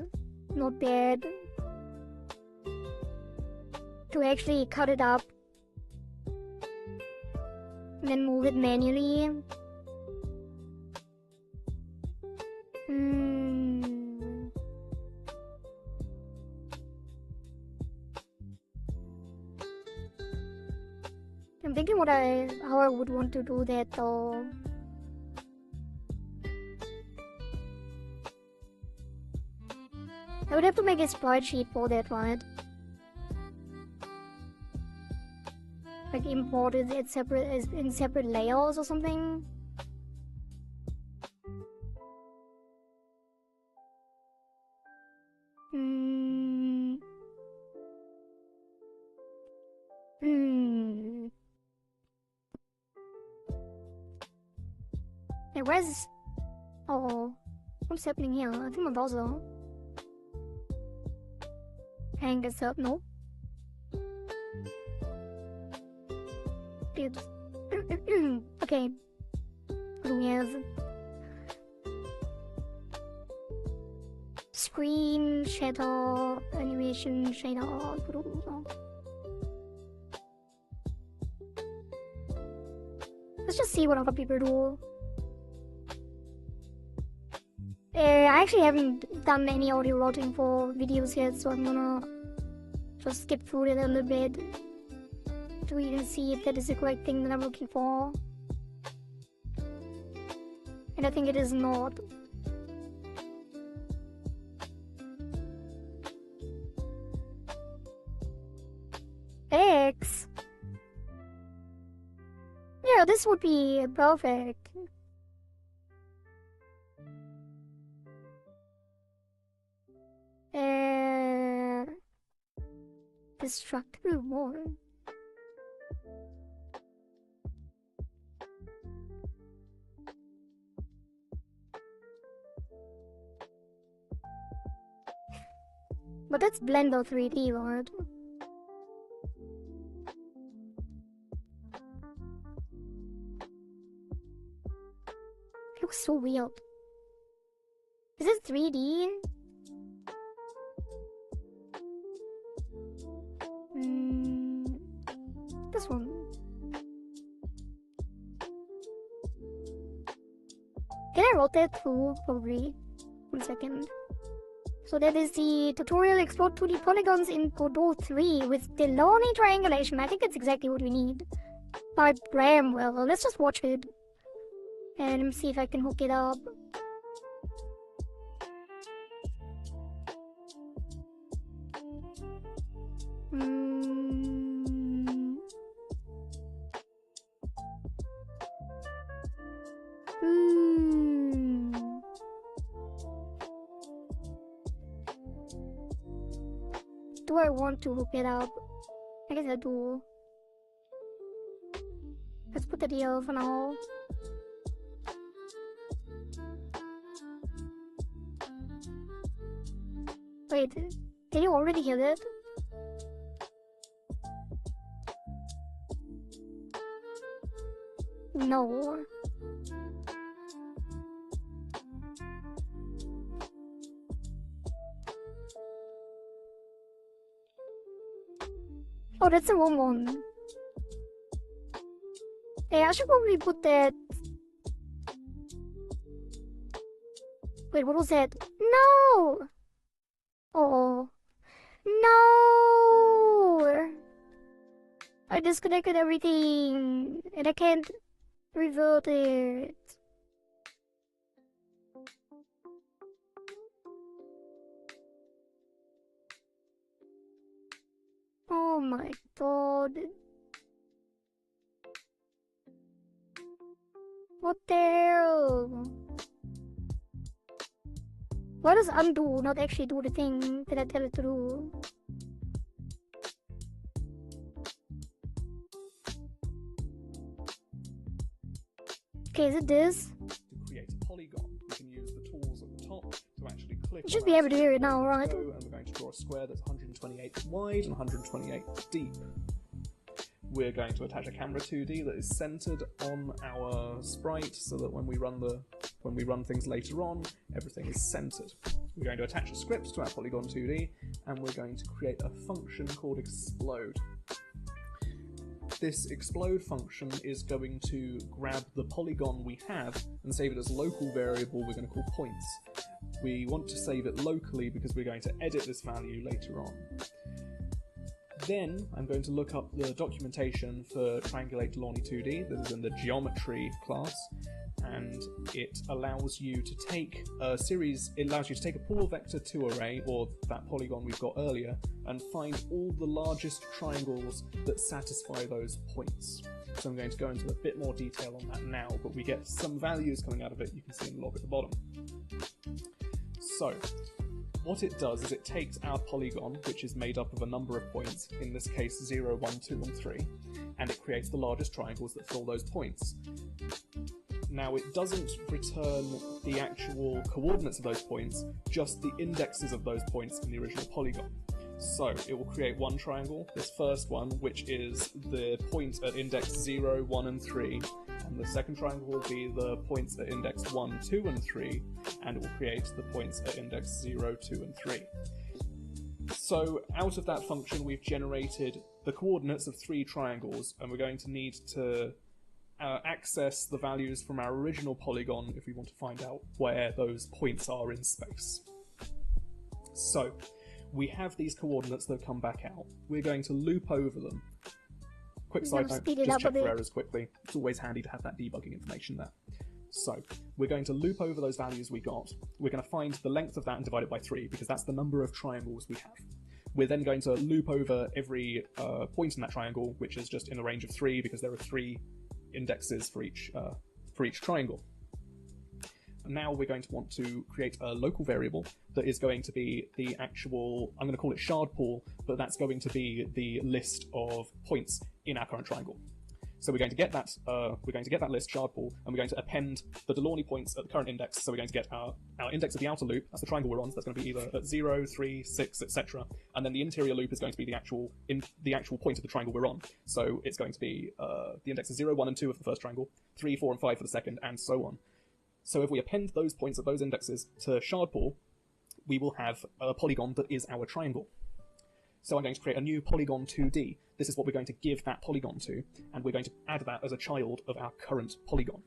not bad. To actually cut it up and then move it manually. I'm thinking how I would want to do that though. I would have to make a spreadsheet for that, right? Like import it in separate layers or something. Hey, where's... Oh, what's happening here? I think my browser hang this up. No. Dude. Okay. What do we have? screen, shader, animation, shader, blue. Let's just see what other people do. I actually haven't done any audio routing for videos yet, so I'm gonna just skip through it a little bit to even see if that is the correct thing that I'm looking for. And I think it is not. X. Yeah, this would be perfect. Destructible more. But that's Blender 3D, right? It looks so weird. Is this 3D? This one. Can I rotate through? Probably. 1 second. So that is the tutorial explore 2D polygons in Godot 3 with Delaunay triangulation. I think that's exactly what we need. By Bramwell. Let's just watch it. And see if I can hook it up. Do I want to hook it up? I guess I do. Let's put it here for now. Wait, did you already hear it? No. Oh, that's the wrong one. Hey, I should probably put that... Wait, what was that? No! Oh. No! I disconnected everything, and I can't revert it. Oh my god. What the hell? Why does undo not actually do the thing that I tell it to do? Okay, is it this? To create a polygon, you can use the tools at the top to actually click. You should be able to hear it now, right? And we're going to draw a square that's 128 wide and 128 deep. We're going to attach a camera 2D that is centered on our sprite so that when we run things later on, everything is centered. We're going to attach a script to our polygon 2D, and we're going to create a function called explode. This explode function is going to grab the polygon we have and save it as a local variable we're going to call points. We want to save it locally because we're going to edit this value later on. Then I'm going to look up the documentation for Triangulate Delaunay 2D. This is in the geometry class, and it allows you to take a series, it allows you to take a pool vector 2 array, or that polygon we've got earlier, and find all the largest triangles that satisfy those points. So I'm going to go into a bit more detail on that now, but we get some values coming out of it, you can see in the log at the bottom. So, what it does is it takes our polygon, which is made up of a number of points, in this case 0, 1, 2 and 3, and it creates the largest triangles that fill those points. Now it doesn't return the actual coordinates of those points, just the indexes of those points in the original polygon. So it will create one triangle, this first one, which is the point at index 0, 1 and 3, and the second triangle will be the points at index 1, 2, and 3, and it will create the points at index 0, 2, and 3. So out of that function we've generated the coordinates of 3 triangles, and we're going to need to access the values from our original polygon if we want to find out where those points are in space. So we have these coordinates that come back out. We're going to loop over them. Quick side note, just check for errors quickly. It's always handy to have that debugging information there. So we're going to loop over those values we got. We're going to find the length of that and divide it by 3, because that's the number of triangles we have. We're then going to loop over every point in that triangle, which is just in the range of 3, because there are 3 indexes for each triangle. Now we're going to want to create a local variable that is going to be the actual, I'm going to call it shard pool, but that's going to be the list of points in our current triangle. So we're going to get that list, shard pool, and we're going to append the Delaunay points at the current index. So we're going to get our index of the outer loop, that's the triangle we're on, so that's going to be either at 0, 3, 6, etc. And then the interior loop is going to be the actual point of the triangle we're on. So it's going to be the index of 0, 1, and 2 of the first triangle, 3, 4, and 5 for the second, and so on. So if we append those points at those indexes to shard pool, we will have a polygon that is our triangle. So I'm going to create a new polygon 2D. This is what we're going to give that polygon to, and we're going to add that as a child of our current polygon.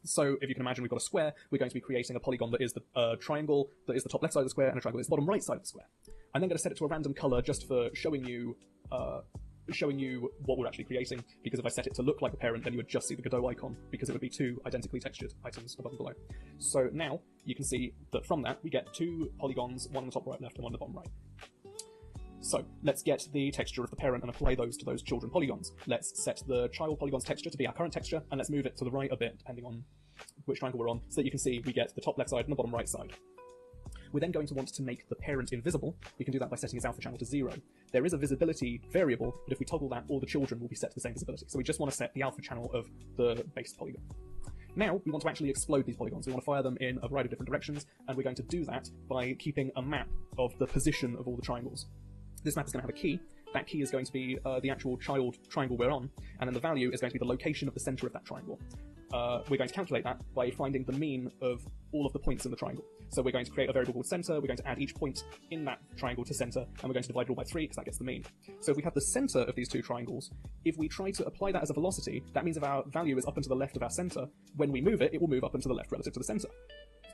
So if you can imagine we've got a square, we're going to be creating a polygon that is the triangle that is the top left side of the square, and a triangle that is the bottom right side of the square. I'm then going to set it to a random color just for showing you what we're actually creating, because if I set it to look like the parent, then you would just see the Godot icon, because it would be 2 identically textured items above and below. So now you can see that from that we get 2 polygons, one on the top right left and one on the bottom right. So let's get the texture of the parent and apply those to those children polygons. Let's set the child polygon's texture to be our current texture, and let's move it to the right a bit, depending on which triangle we're on, so that you can see we get the top left side and the bottom right side. We're then going to want to make the parent invisible. We can do that by setting its alpha channel to 0. There is a visibility variable, but if we toggle that, all the children will be set to the same visibility. So we just want to set the alpha channel of the base polygon. Now, we want to actually explode these polygons. We want to fire them in a variety of different directions, and we're going to do that by keeping a map of the position of all the triangles. This map is going to have a key. That key is going to be the actual child triangle we're on, and then the value is going to be the location of the center of that triangle. We're going to calculate that by finding the mean of all of the points in the triangle. So we're going to create a variable called center, we're going to add each point in that triangle to center, and we're going to divide it all by 3 because that gets the mean. So if we have the center of these 2 triangles, if we try to apply that as a velocity, that means if our value is up and to the left of our center, when we move it, it will move up and to the left relative to the center.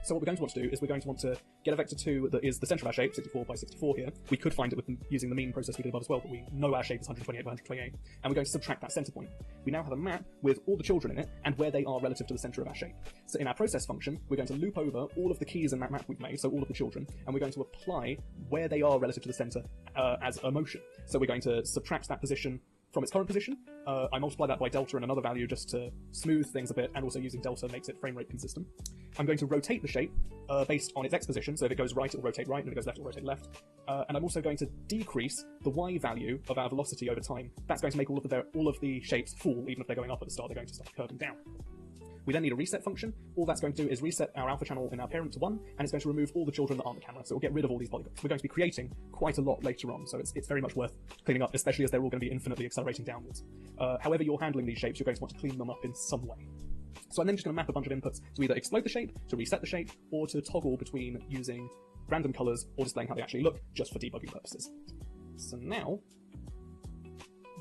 So what we're going to want to do is we're going to want to get a vector 2 that is the center of our shape, 64 by 64 here. We could find it with using the mean process we did above as well, but we know our shape is 128 by 128, and we're going to subtract that center point. We now have a map with all the children in it and where they are relative to the center of our shape. So in our process function, we're going to loop over all of the keys in that map we've made, so all of the children, and we're going to apply where they are relative to the center as a motion. So we're going to subtract that position from its current position. I multiply that by delta and another value just to smooth things a bit, and also using delta makes it frame rate consistent. I'm going to rotate the shape based on its x position, so if it goes right, it'll rotate right, and if it goes left, it'll rotate left. And I'm also going to decrease the y value of our velocity over time. That's going to make all of the shapes fall, even if they're going up at the start, they're going to start curving down. We then need a reset function. All that's going to do is reset our alpha channel in our parent to 1, and it's going to remove all the children that aren't the camera, so it'll get rid of all these polygons. We're going to be creating quite a lot later on, so it's very much worth cleaning up, especially as they're all going to be infinitely accelerating downwards. However you're handling these shapes, you're going to want to clean them up in some way. So I'm then just going to map a bunch of inputs to either explode the shape, to reset the shape, or to toggle between using random colors or displaying how they actually look, just for debugging purposes. So now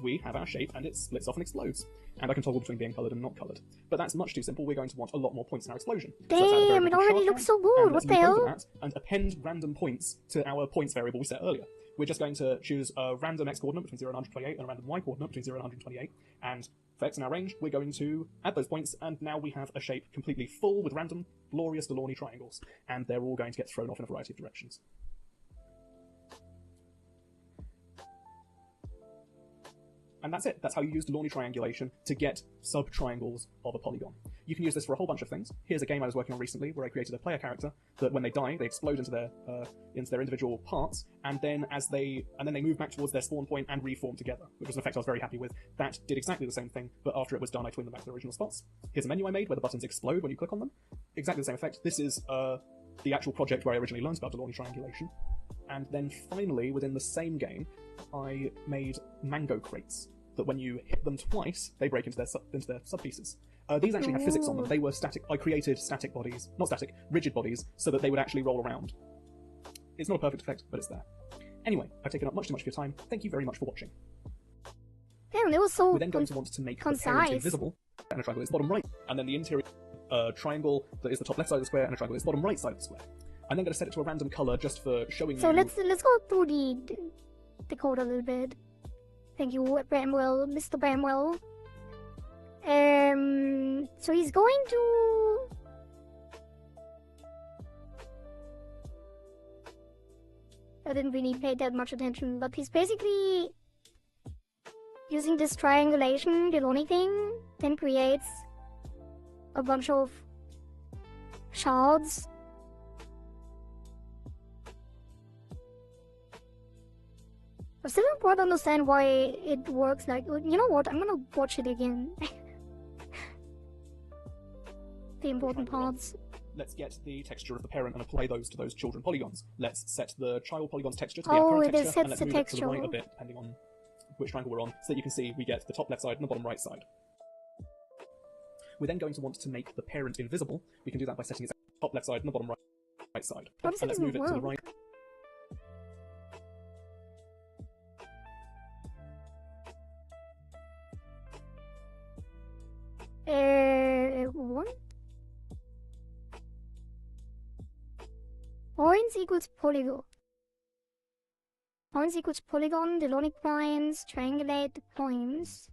we have our shape and it splits off and explodes. And I can toggle between being coloured and not coloured. But that's much too simple. We're going to want a lot more points in our explosion. Damn, it already looks so good. What the hell? And append random points to our points variable we set earlier. We're just going to choose a random x coordinate between 0 and 128 and a random y coordinate between 0 and 128. And for x in our range, we're going to add those points, and now we have a shape completely full with random, glorious Delaunay triangles. And they're all going to get thrown off in a variety of directions. And that's it. That's how you use Delaunay triangulation to get sub-triangles of a polygon. You can use this for a whole bunch of things. Here's a game I was working on recently where I created a player character that when they die, they explode into their individual parts, and then they move back towards their spawn point and reform together, which was an effect I was very happy with. That did exactly the same thing, but after it was done, I twinned them back to their original spots. Here's a menu I made where the buttons explode when you click on them. Exactly the same effect. This is the actual project where I originally learned about Delaunay triangulation. And then finally, within the same game, I made mango crates that when you hit them twice, they break into their sub-pieces. These actually have physics on them. They were static. I created static bodies, not static, rigid bodies, so that they would actually roll around. It's not a perfect effect, but it's there. Anyway, I've taken up much too much of your time. Thank you very much for watching. Damn, it was so We're then going to want to make the parent invisible, and a triangle is bottom right, and then the interior triangle that is the top left side of the square, and a triangle is bottom right side of the square. I'm then going to set it to a random color just for showing you. So let's go through the code a little bit. Thank you, Bramwell, Mr. Bramwell. So he's going to... I didn't really pay that much attention, but he's basically using this triangulation, the only thing, then creates a bunch of shards. I still don't quite understand why it works like... You know what? I'm gonna watch it again. The important parts. Let's get the texture of the parent and apply those to those children polygons. Let's set the child polygon's texture to the current texture, and let's move it to the right a bit, depending on which triangle we're on, so that you can see we get the top left side and the bottom right side. We're then going to want to make the parent invisible. We can do that by setting its top left side and the bottom right side. And let's move it to the right. What? Points equals polygon. Points equals polygon, the lonic points, triangulate the points.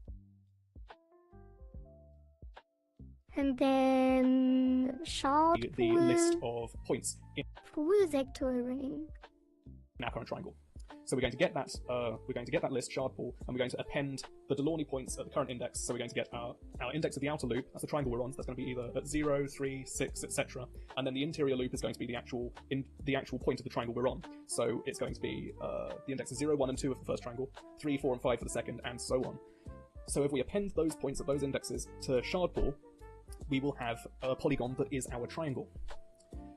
And then shard the list of points in pool vector array. our current triangle. So we're going to get that list, shard pool, and we're going to append the Delaunay points at the current index. So we're going to get our index of the outer loop, that's the triangle we're on, so that's going to be either at 0, 3, 6, etc. And then the interior loop is going to be the actual point of the triangle we're on. So it's going to be the index of 0, 1, and 2 of the first triangle, 3, 4, and 5 for the second, and so on. So if we append those points at those indexes to shard pool, we will have a polygon that is our triangle.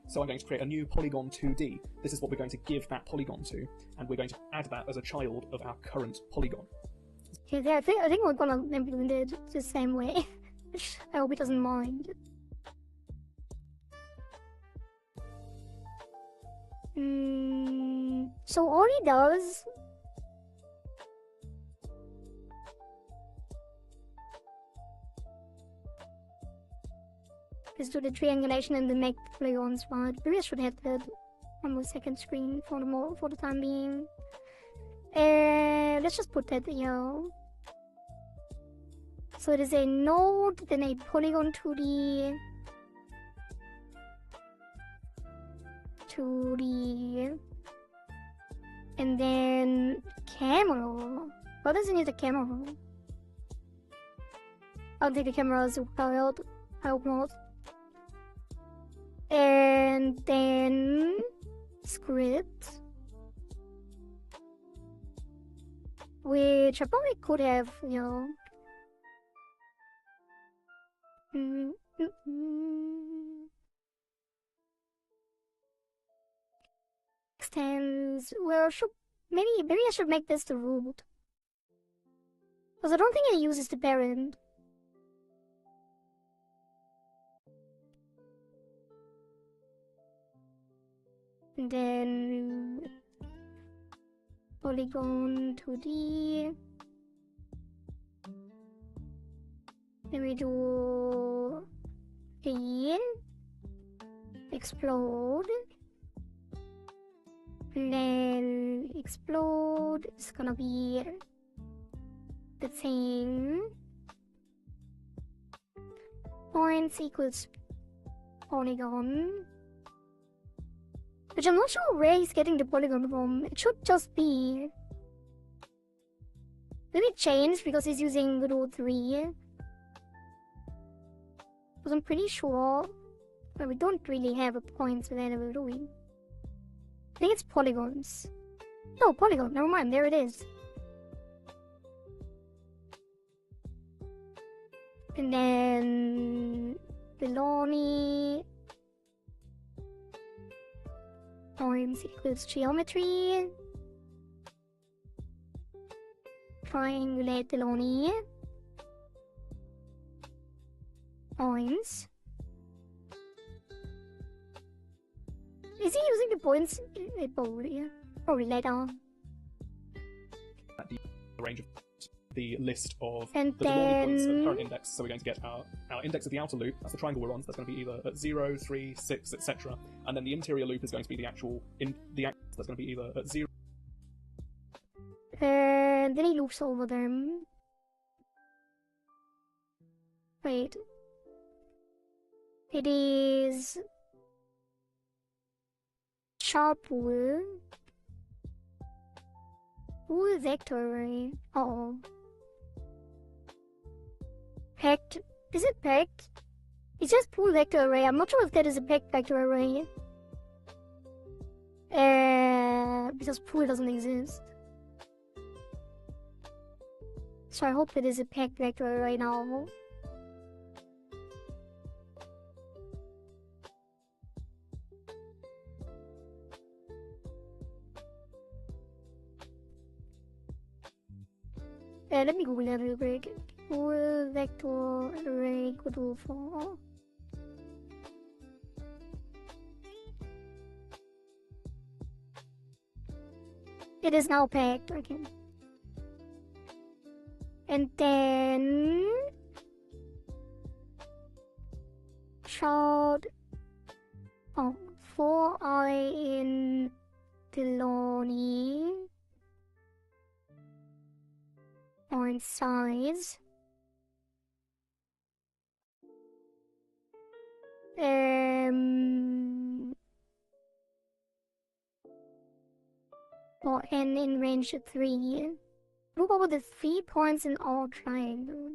So I'm going to create a new polygon 2D. This is what we're going to give that polygon to, and we're going to add that as a child of our current polygon. Yeah, I think we're gonna implement it the same way. I hope he doesn't mind. So all he does is do the triangulation and then make polygons, but maybe I should have that on the second screen for the time being. Let's just put that here. So it is a node, then a polygon 2D, and then camera. What does it need a camera? I don't think the camera is required. I hope not. And then script, which I probably could have, you know. Extends. Well, maybe I should make this the root, because I don't think it uses the parent. And then polygon 2D. Then we do a explode. And then explode is gonna be the thing. Points equals polygon. Which I'm not sure where he's getting the polygon from. It should just be... Maybe it changed because he's using root 3. Because I'm pretty sure... Well, we don't really have a points whatever we're doing. I think it's polygons. No, polygon. Never mind. There it is. And then... Delaunay... Points equals geometry. Triangulate Delaunay. points. Is he using the points? Probably later. The range of the list of And the Delaunay points at the current index. So we're going to get our index of the outer loop. That's the triangle we're on. So that's going to be either at 0, 3, 6, etc. And then the interior loop is going to be the actual that's going to be either at 0. And then he loops over them. Wait. It is sharp wool. Wool vector array. Oh. Packed. Is it packed? It's just pool vector array. I'm not sure if that is a packed vector array. Because pool doesn't exist. So I hope it is a packed vector array now. Let me Google that real quick. Pool vector array equal to 4. It is now packed. Okay. And then shard 4i in Delaunay. Point size. For n in range 3. Look over the 3 points in all triangle.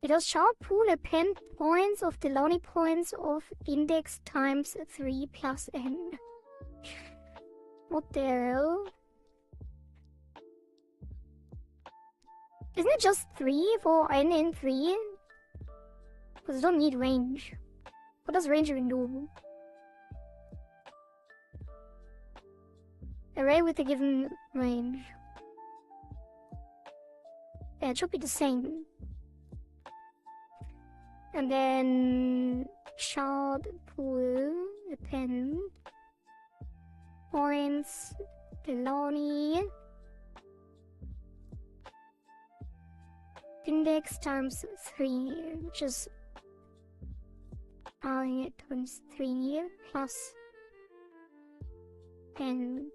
It does sharp pool append points of Delaunay points of index times 3 plus n. What the hell? Isn't it just 3 for n in 3? Because you don't need range. What does range even do? Array with a given range. Yeah, it should be the same. And then shard pool append points Delaunay index times 3, which is I times 3 plus n.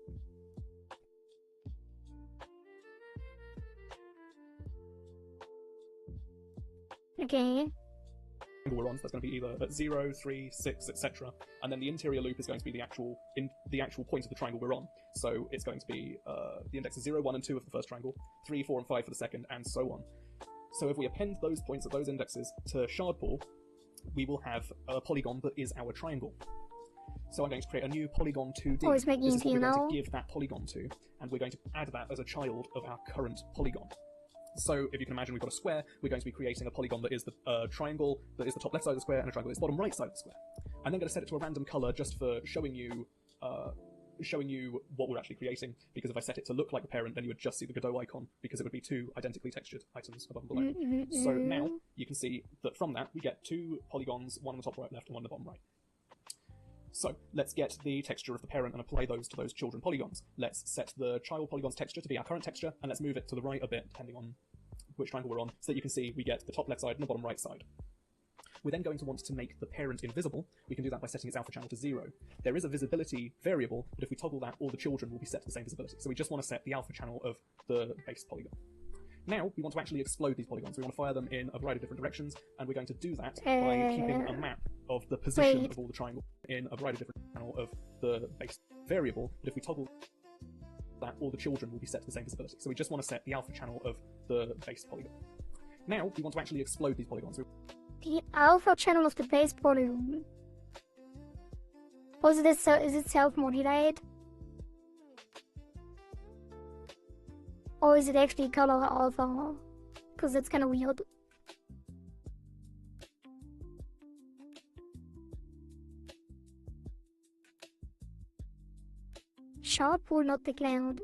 Okay. We're on, so that's going to be either at 0, 3, 6, etc. And then the interior loop is going to be the actual point of the triangle we're on. So it's going to be the indexes 0, 1, and 2 of the first triangle, 3, 4, and 5 for the second, and so on. So if we append those points at those indexes to shardpool, we will have a polygon that is our triangle. So I'm going to create a new polygon 2D. Oh, it's making this is what we're now. going to give that polygon to, and we're going to add that as a child of our current polygon. So if you can imagine we've got a square, we're going to be creating a polygon that is the triangle that is the top left side of the square and a triangle that is the bottom right side of the square. I'm then going to set it to a random color just for showing you what we're actually creating, because if I set it to look like the parent, then you would just see the Godot icon, because it would be 2 identically textured items above and below. So now you can see that from that we get 2 polygons, one on the top right left and one on the bottom right. So let's get the texture of the parent and apply those to those children polygons. Let's set the child polygon's texture to be our current texture, and let's move it to the right a bit, depending on which triangle we're on, so that you can see we get the top left side and the bottom right side. We're then going to want to make the parent invisible. We can do that by setting its alpha channel to 0. There is a visibility variable, but if we toggle that, all the children will be set to the same visibility. So we just want to set the alpha channel of the base polygon. Now, we want to actually explode these polygons. We want to fire them in a variety of different directions, and we're going to do that by keeping a map of the position of all the triangles in a variety of different channel of the base variable. But if we toggle that, all the children will be set to the same visibility. So we just want to set the alpha channel of the base polygon. Now, we want to actually explode these polygons. The alpha channel of the base polygon. Or is it self-modulate? Or is it actually color alpha? Because that's kind of weird. Sharp pool not declared.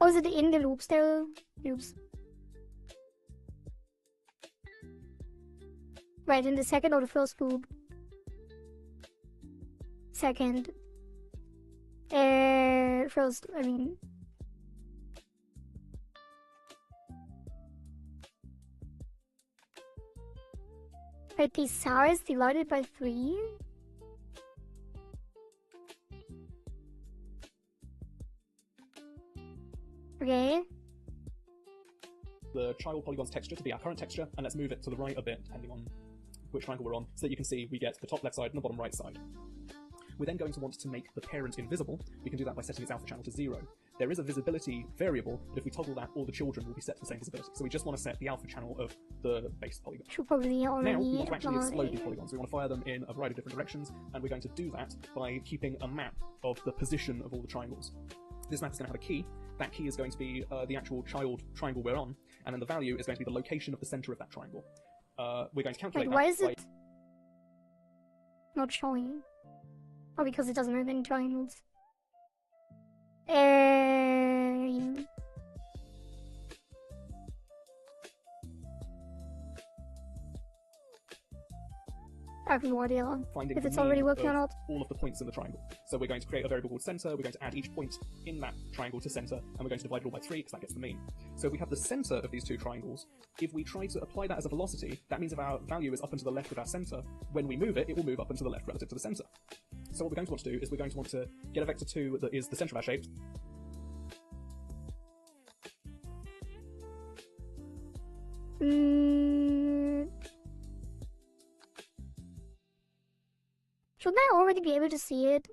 Or is it in the loop still? Oops. Right, in the second or the first loop? Second. First, I mean. Right, the size divided by 3? Okay. The child polygon's texture to be our current texture, and let's move it to the right a bit, depending on which triangle we're on, so that you can see we get the top left side and the bottom right side. We're then going to want to make the parent invisible. We can do that by setting its alpha channel to 0. There is a visibility variable, but if we toggle that, all the children will be set to the same visibility. So we just want to set the alpha channel of the base polygon. Should probably already now, we want to actually explode these polygons. We want to fire them in a variety of different directions, and we're going to do that by keeping a map of the position of all the triangles. This map is going to have a key. That key is going to be the actual child triangle we're on, and then the value is going to be the location of the center of that triangle. We're going to calculate that. Why is it not showing? Oh, because it doesn't have any triangles. I have no idea if it's already working or not. All of the points in the triangle. So we're going to create a variable called center, we're going to add each point in that triangle to center, and we're going to divide it all by 3 because that gets the mean. So we have the center of these two triangles. If we try to apply that as a velocity, that means if our value is up and to the left of our center, when we move it, it will move up and to the left relative to the center. So what we're going to want to do is we're going to want to get a vector 2 that is the center of our shape. Shouldn't I already be able to see it?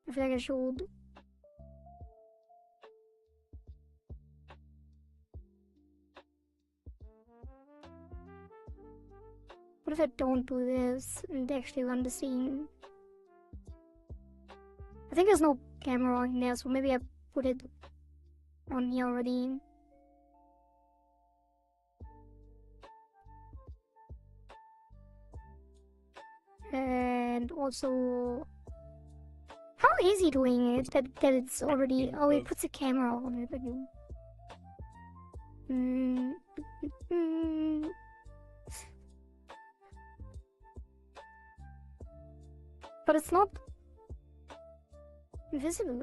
I feel like I should. What if I don't do this and actually run the scene? I think there's no camera in there, so maybe I put it on here already. And also, how is he doing it? That it's already. Oh, he puts a camera on it again. But it's not invisible.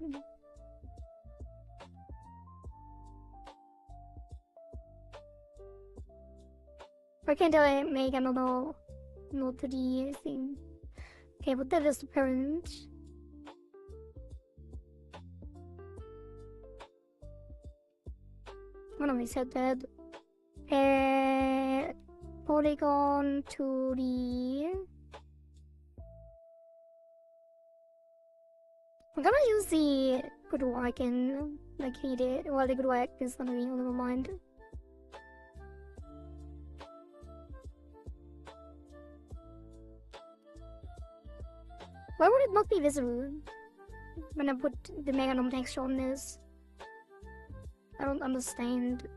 Why can't I make another not 3D thing? Okay, but that is the parent. When I said that, polygon 2D. I'm gonna use the good work and like he did. Well, the good work is not really, never mind. Why would it not be visible when I put the Meganum texture on this? I don't understand.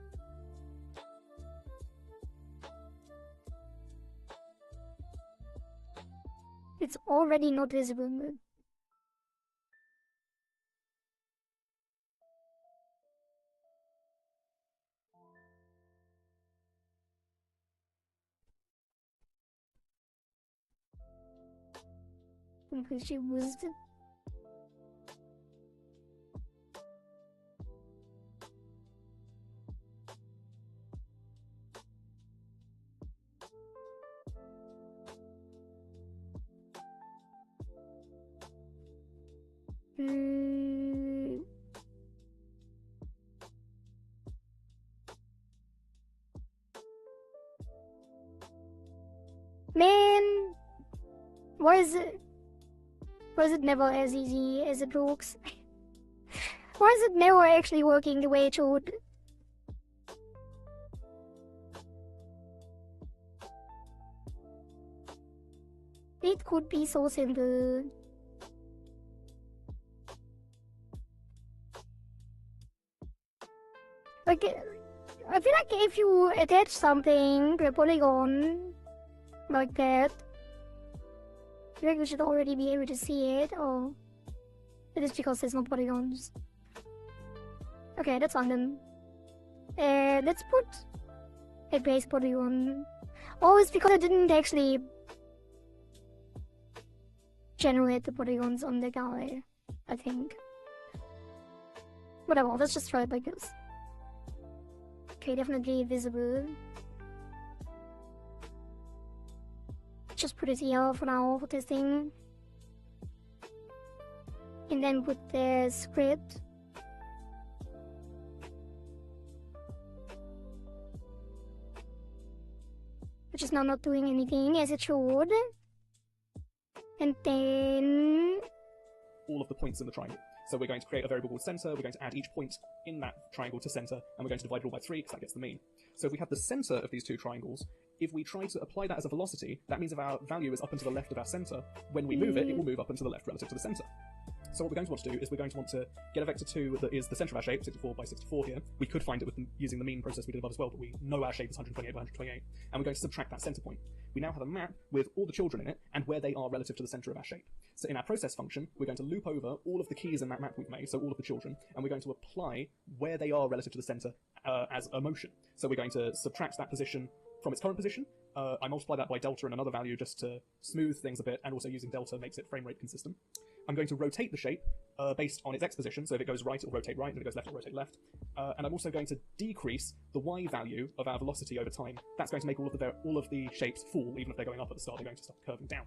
It's already not visible. Completely was. Man, why is it never as easy as it looks? Why is it never actually working the way it should? It could be so simple. Like, I feel like if you attach something to a polygon like that, I feel like you should already be able to see it, or it is because there's no polygons. Okay, that's fine then. Let's put a base polygon. Oh, it's because I didn't actually generate the polygons on the guy, I think. Whatever, let's just try it like this. Okay, definitely visible. Just put it here for now for testing. And then with the script. Which is now not doing anything as it should. And then all of the points in the triangle. So we're going to create a variable called center, we're going to add each point in that triangle to center, and we're going to divide it all by 3 because that gets the mean. So if we have the center of these two triangles, if we try to apply that as a velocity, that means if our value is up and to the left of our center, when we move it, it will move up and to the left relative to the center. So what we're going to want to do is we're going to want to get a vector 2 that is the center of our shape, 64 by 64 here. We could find it with using the mean process we did above as well, but we know our shape is 128 by 128, and we're going to subtract that center point. We now have a map with all the children in it and where they are relative to the center of our shape. So in our process function, we're going to loop over all of the keys in that map we've made, so all of the children, and we're going to apply where they are relative to the center as a motion. So we're going to subtract that position from its current position. I multiply that by delta and another value just to smooth things a bit, and also using delta makes it frame rate consistent. I'm going to rotate the shape based on its x position, so if it goes right, it'll rotate right, and if it goes left, it'll rotate left. And I'm also going to decrease the y value of our velocity over time. That's going to make all of the shapes fall, even if they're going up at the start, they're going to start curving down.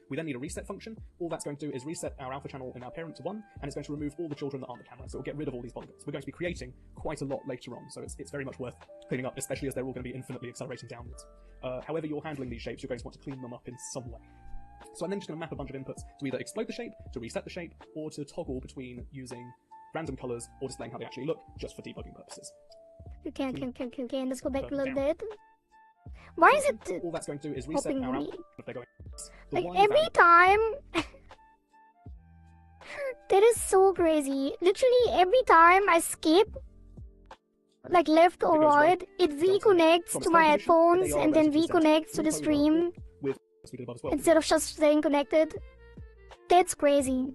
We then need a reset function. All that's going to do is reset our alpha channel in our parent to 1, and it's going to remove all the children that aren't the camera, so it'll get rid of all these polygons. We're going to be creating quite a lot later on, so it's very much worth cleaning up, especially as they're all going to be infinitely accelerating downwards. However you're handling these shapes, you're going to want to clean them up in some way. So I'm then just going to map a bunch of inputs to either explode the shape, to reset the shape, or to toggle between using random colors or displaying how they actually look, just for debugging purposes. Okay, let's go back a little bit. Why is it all that's going to do is reset our output if they're going like every time? That is so crazy. Literally every time I skip like left or right, it reconnects to my headphones and then reconnects to the stream instead of just staying connected. That's crazy.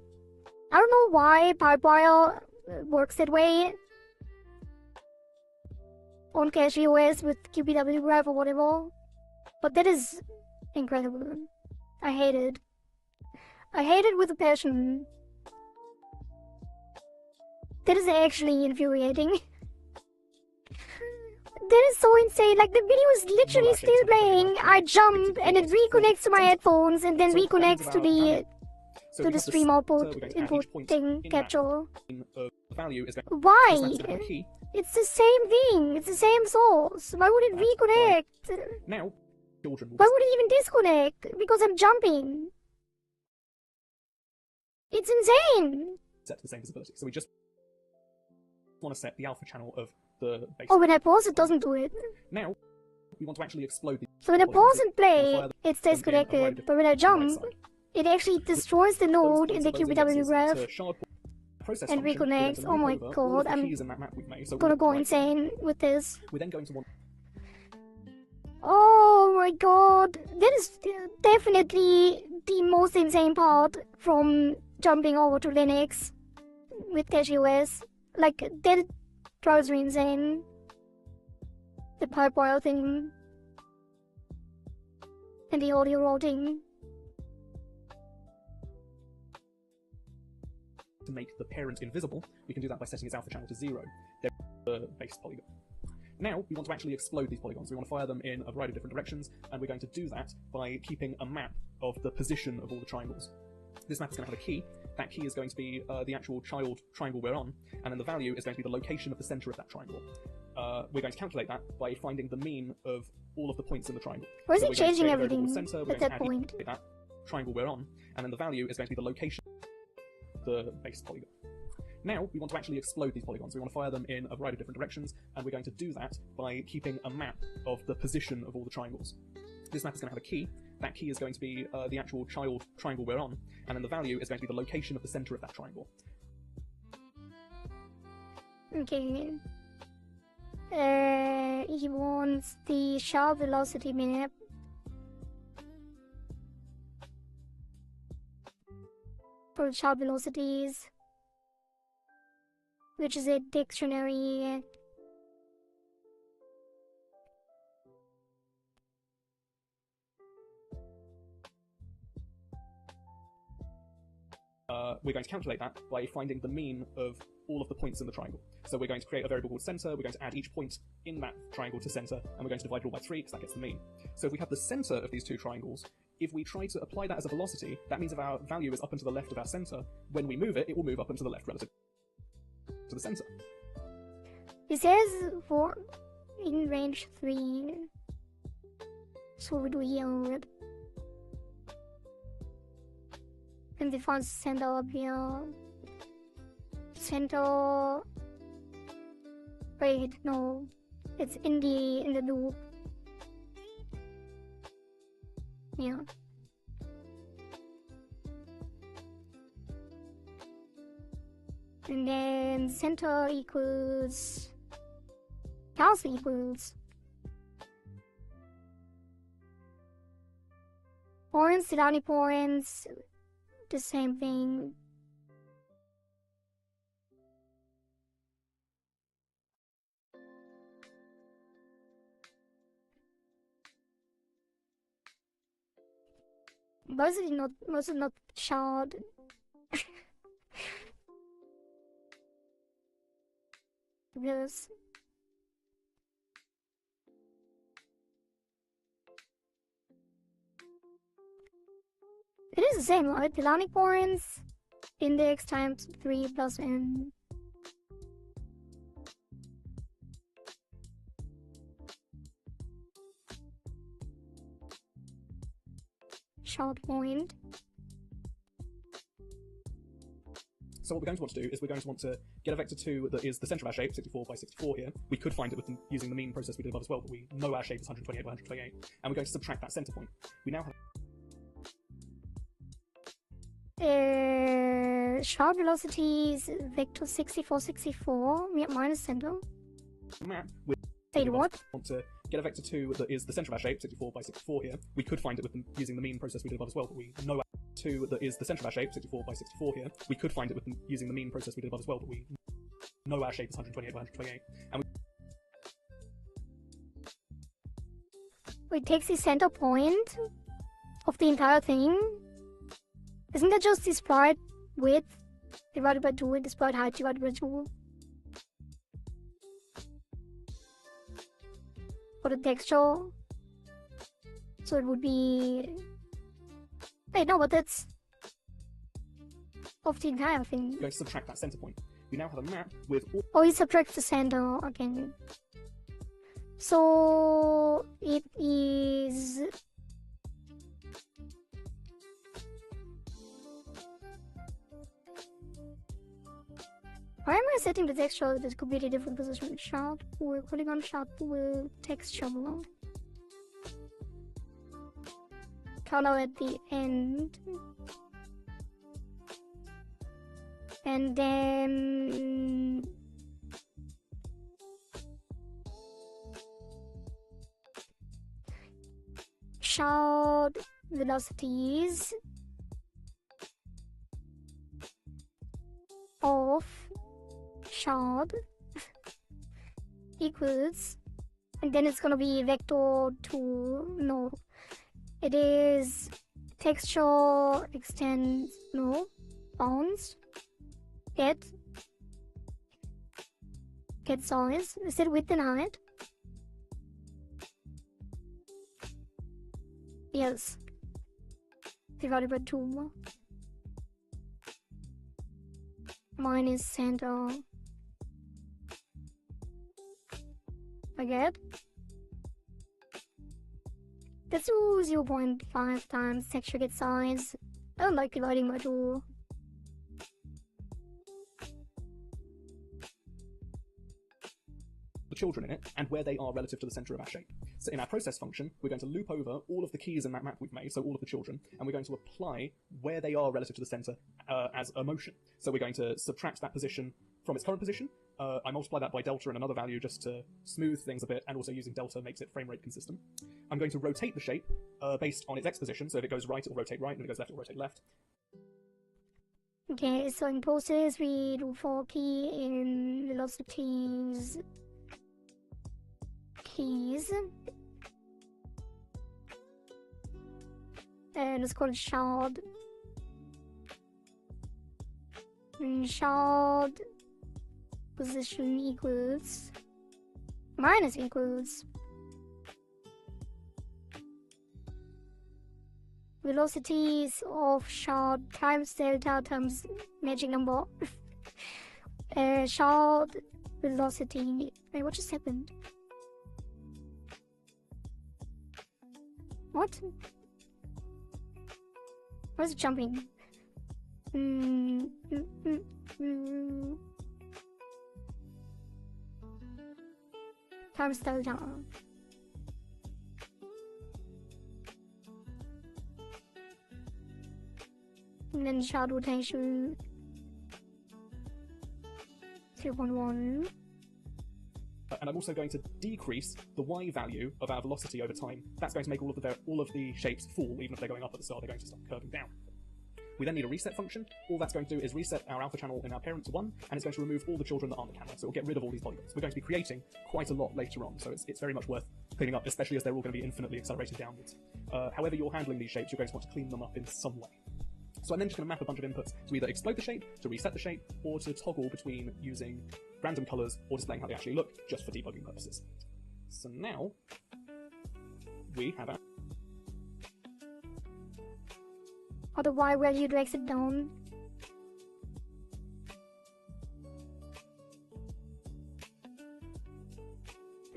I don't know why Pipewire works that way on CacheOS with QPW Drive or whatever, but that is incredible. I hate it. I hate it with a passion. That is actually infuriating. That is so insane. Like, the video is literally still playing. I jump and it reconnects to my headphones and then reconnects to the stream input thing capture. Why? It's the same thing. It's the same source. Why would it reconnect? Now, children. Why would it even disconnect? Because I'm jumping. It's insane. Set to the same visibility. So we just want to set the alpha channel of the base. Oh, when I pause, it doesn't do it. Now, we want to actually explode the. So when I pause and play, it stays connected. But when I jump, it actually destroys the node in the QPW graph and reconnects. Oh my god, I'm gonna go insane with this. We're then going to want. Oh my god, that is definitely the most insane part from jumping over to Linux with CacheOS. Like, that drives me insane. The Pipewire thing. And the audio routing. To make the parent invisible, we can do that by setting its alpha channel to 0. They're the base polygon. Now, we want to actually explode these polygons. We want to fire them in a variety of different directions, and we're going to do that by keeping a map of the position of all the triangles. This map is going to have a key. That key is going to be the actual child triangle we're on, and then the value is going to be the location of the center of that triangle. We're going to calculate that by finding the mean of all of the points in the triangle. Or is it changing everything at that point? That triangle we're on, and then the value is going to be the location of the base polygon. Now, we want to actually explode these polygons. We want to fire them in a variety of different directions, and we're going to do that by keeping a map of the position of all the triangles. This map is going to have a key. That key is going to be the actual child triangle we're on, and then the value is going to be the location of the center of that triangle. Okay. He wants the sharp velocity map. For sharp velocities, which is a dictionary we're going to calculate that by finding the mean of all of the points in the triangle. So we're going to create a variable called center, we're going to add each point in that triangle to center, and we're going to divide it all by 3 because that gets the mean. So if we have the center of these two triangles, if we try to apply that as a velocity, that means if our value is up and to the left of our center, when we move it, it will move up and to the left relative to the center. It says for in range 3. So we do here. And we find center up here. Center. Wait, no. It's in the loop. Yeah. And then center equals house equals points, surrounding points, the same thing. Mostly not shard. Yes. It is the same, right? The landing points, index times 3 plus n. Short point. So what we're going to want to do is we're going to want to get a vector 2 that is the center of our shape, 64 by 64 here. We could find it using the mean process we did above as well, but we know our shape is 128 by 128, and we're going to subtract that center point. We now have sharp velocities vector 64 64 minus center. Map with Say what? Want to get a vector 2 that is the center of our shape, 64 by 64 here. We could find it using the mean process we did above as well, but we know our 2 that is the center of our shape, 64 by 64 here. We could find it using the mean process we did above as well, but we know our shape is 128 by 128, and It takes the center point of the entire thing. Isn't that just the sprite width divided by 2 and the sprite height divided by 2? For the texture. So it would be... Wait, no, but that's... of the entire thing. we're going to subtract that center point. We now have a map with all... Oh, it subtracts the center again. So... it is... Why am I setting the texture at a completely different position? Sharp pool, polygon, sharp pool, texture. Color at the end. And then... shard velocities of shard equals, and then it's gonna be vector 2, no, it is texture extends, no, bounds, get size, is it width and height? Yes, divided by 2 minus center. I get. Let's do 0.5 times texture get size. I don't like dividing by 2. the children in it and where they are relative to the center of our shape. So in our process function, we're going to loop over all of the keys in that map we've made, so all of the children, and we're going to apply where they are relative to the center as a motion. So we're going to subtract that position from its current position. I multiply that by delta and another value just to smooth things a bit, and also using delta makes it frame rate consistent. I'm going to rotate the shape based on its x position, so if it goes right, it'll rotate right, and if it goes left, it'll rotate left. Okay, so in process we do for key in velocities keys, and it's called shard Child position equals minus equals velocities of child times delta times magic number. Child velocity. Wait, what just happened? What? What is it jumping? Times delta. And then child rotation 0.1. And I'm also going to decrease the y value of our velocity over time. That's going to make all of the shapes fall, even if they're going up at the start, they're going to start curving down. We then need a reset function. All that's going to do is reset our alpha channel in our parent to 1, and it's going to remove all the children that aren't the camera, so it'll get rid of all these polygons. We're going to be creating quite a lot later on, so it's very much worth cleaning up, especially as they're all going to be infinitely accelerated downwards. However you're handling these shapes, you're going to want to clean them up in some way. So I'm then just going to map a bunch of inputs to either explode the shape, to reset the shape, or to toggle between using random colours or displaying how they actually look, just for debugging purposes. So now, we have our... Or the y value drags it down.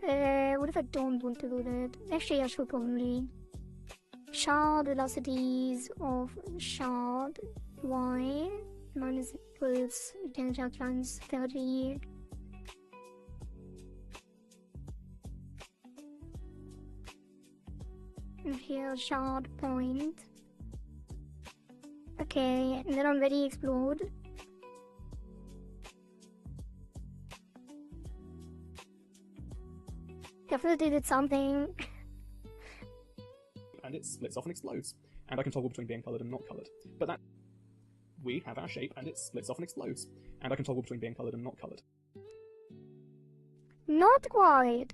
What if I don't want to do that? Actually, I should probably. Child velocities of child y minus equals delta times 30. And here, child point. Okay, and then on ready explode. Definitely did something. And it splits off and explodes. And I can toggle between being coloured and not coloured. But that... we have our shape and it splits off and explodes. And I can toggle between being coloured and not coloured. Not quite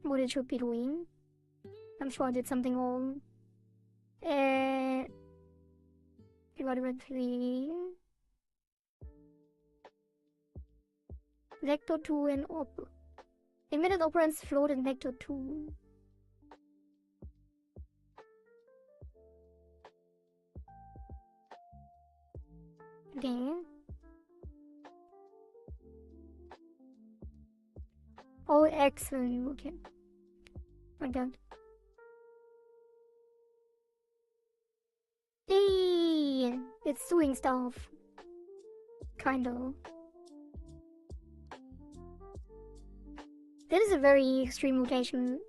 what it should be doing. I'm sure I did something wrong. Divided by 3. Vector 2 and emitted operands float in vector 2. Okay. Oh, X value, okay. Like that. Hey, it's doing stuff. Kinda. That is a very extreme rotation.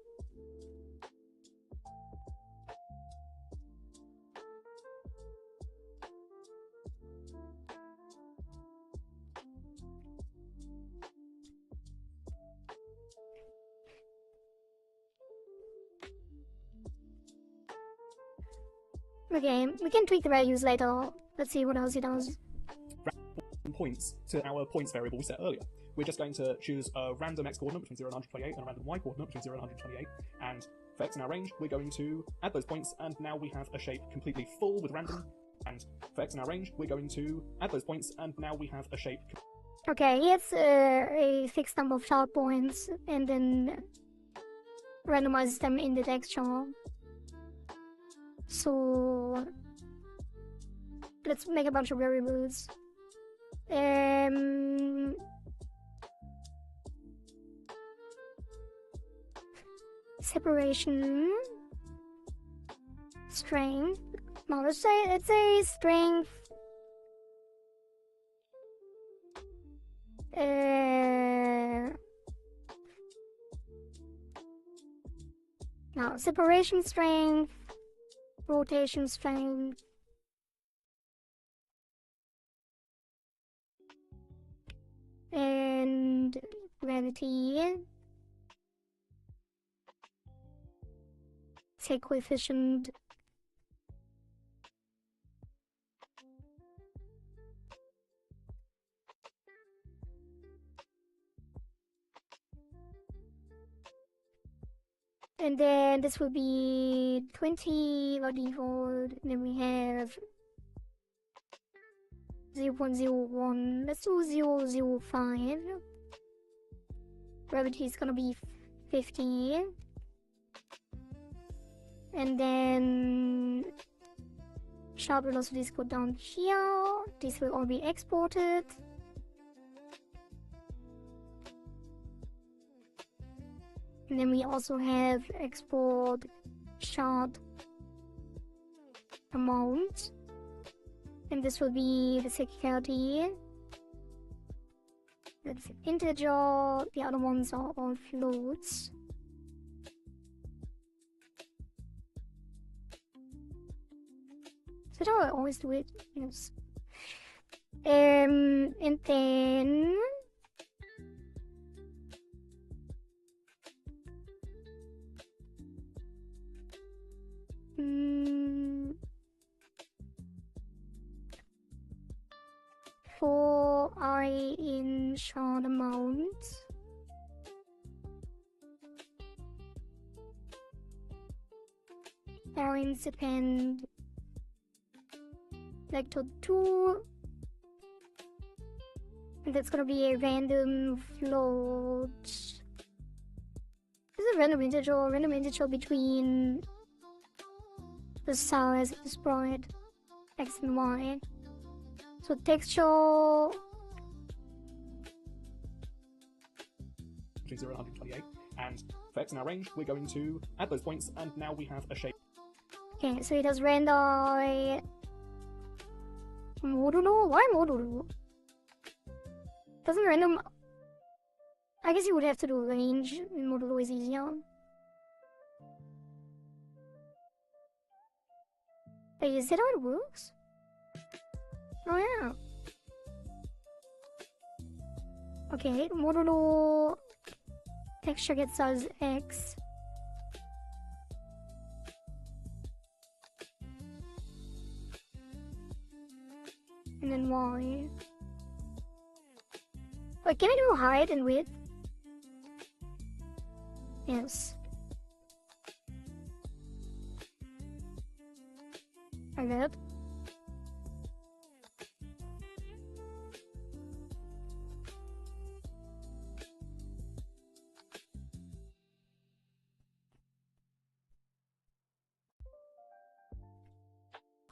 Okay, we can tweak the values later. Let's see what else it does. Points to our points variable we set earlier. We're just going to choose a random x coordinate between 0 and 128 and a random y coordinate between 0 and 128. And for x in our range, we're going to add those points, and now we have a shape completely full with random. And for x in our range, we're going to add those points, and now we have a shape. Okay, it's a fixed number of child points, and then randomizes them in the texture. So let's make a bunch of variables. Separation, strength. No, let's say strength. Now separation strength, rotation strength. And gravity, say coefficient, and then this will be 20 by default, and then we have 0.01. Let's do 0.05. Gravity is gonna be 50. And then sharp velocities go down here. This will all be exported. And then we also have export shard amount. And this will be the security. That's an integer. The other ones are all floats. Is that how I always do it? Yes. And then for I in shard amount, R in depend vector 2, and that's gonna be a random float. This is a random integer between the size of the sprite, x and y. So texture between 0 and 128, and for x in our range, we're going to add those points, and now we have a shape. Okay, so it has render modulo? Why modulo? Doesn't random... I guess you would have to do range. Modulo is easier. Wait, is that how it works? Oh yeah. Okay, modulo texture gets us x. And then y. Wait, can I do height and width? Yes. Like that.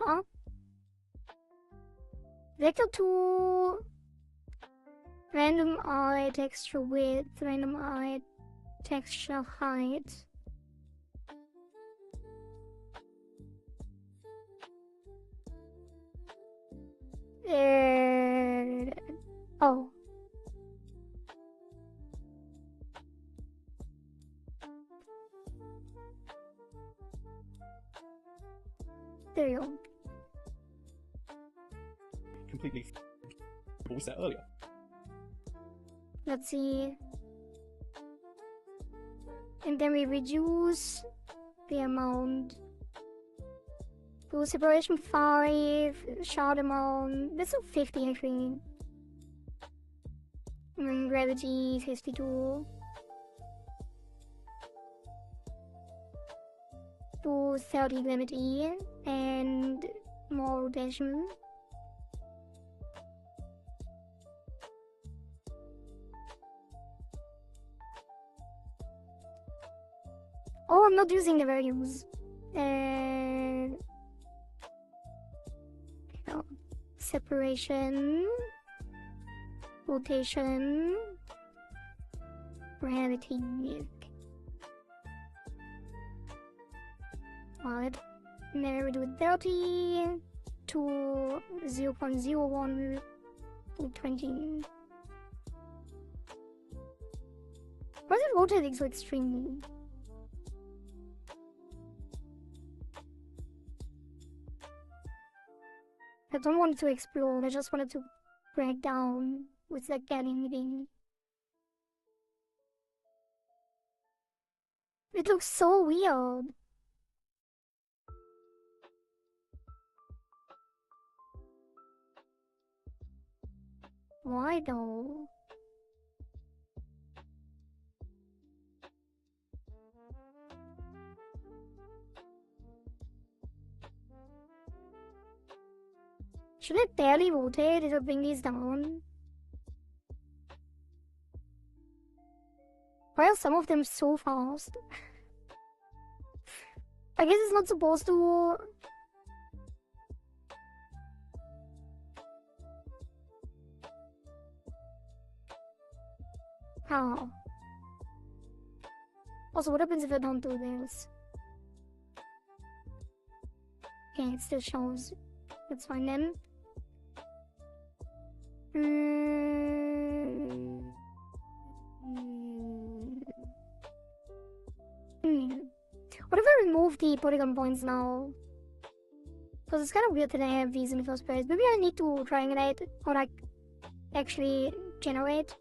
Huh? Vector 2, random eye texture width, random eye texture height. Oh. There you go. Completely what we said earlier. Let's see. And then we reduce the amount. Do separation 5, shard amount. Let's do 50 actually. And gravity 52. Do 30 gravity and more rotation. Oh, I'm not using the values. No. Separation, rotation, gravity. Right. And then we do 30 to 0.01 to 20. Why is it rotating so extremely? I don't want it to explode, I just want it to break down with like anything. It looks so weird. Why though? Should I barely rotate? It'll bring these down. Why are some of them so fast? I guess it's not supposed to. How? Also, what happens if I don't do this? Okay, it still shows. That's fine then. What if I remove the polygon points now? Because it's kind of weird that I have these in the first place. Maybe I need to triangulate or like actually generate.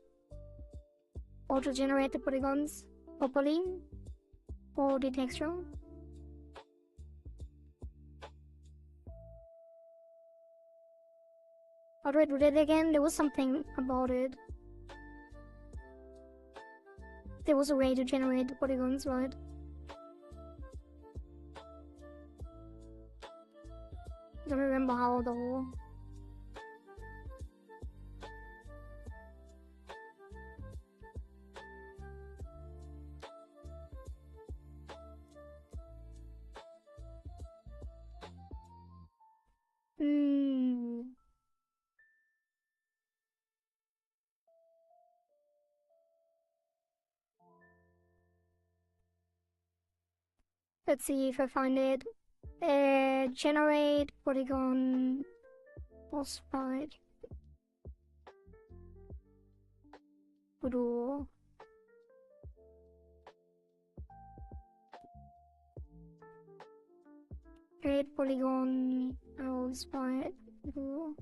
Auto-generate the polygons properly for the texture. How do I do that again? There was something about it. There was a way to generate the polygons, right? Don't remember how though. Let's see if I find it. Generate polygon phosphide. Voodoo. Create polygon phosphide. Voodoo.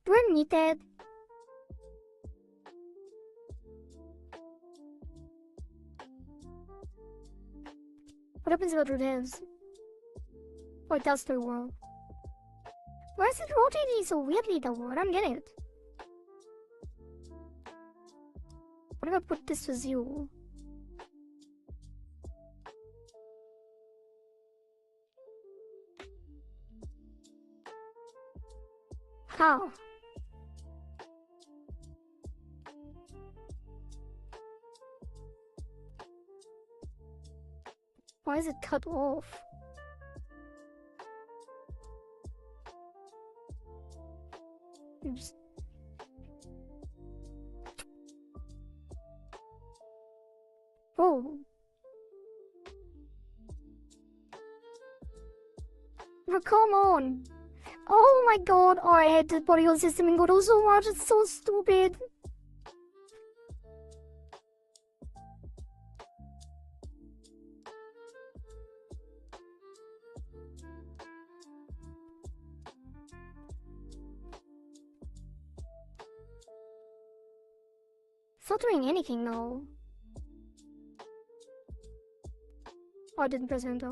Do I need that? What happens if I do this? Oh, it does still work. Why is it rotating so weirdly though? I don't get it. What if I put this to 0? How? Why is it cut off? Oops. Oh. Oh, come on. Oh my god. Oh, I hate the polygon system in Godot so much. It's so stupid. It's not doing anything now. Oh, I didn't press enter.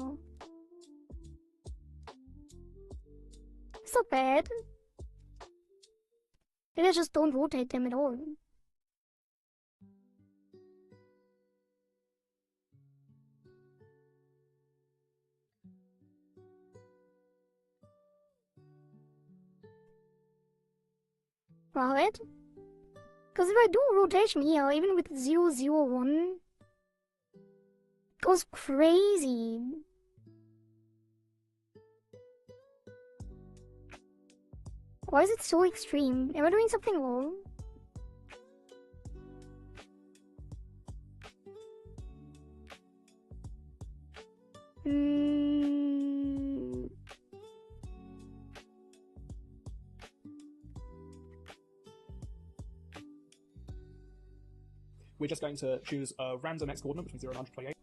It's not bad. Maybe I just don't rotate them at all. Right? Because if I do rotation here, even with 001, it goes crazy. Why is it so extreme? Am I doing something wrong? We're just going to choose a random x coordinate between 0 and 128.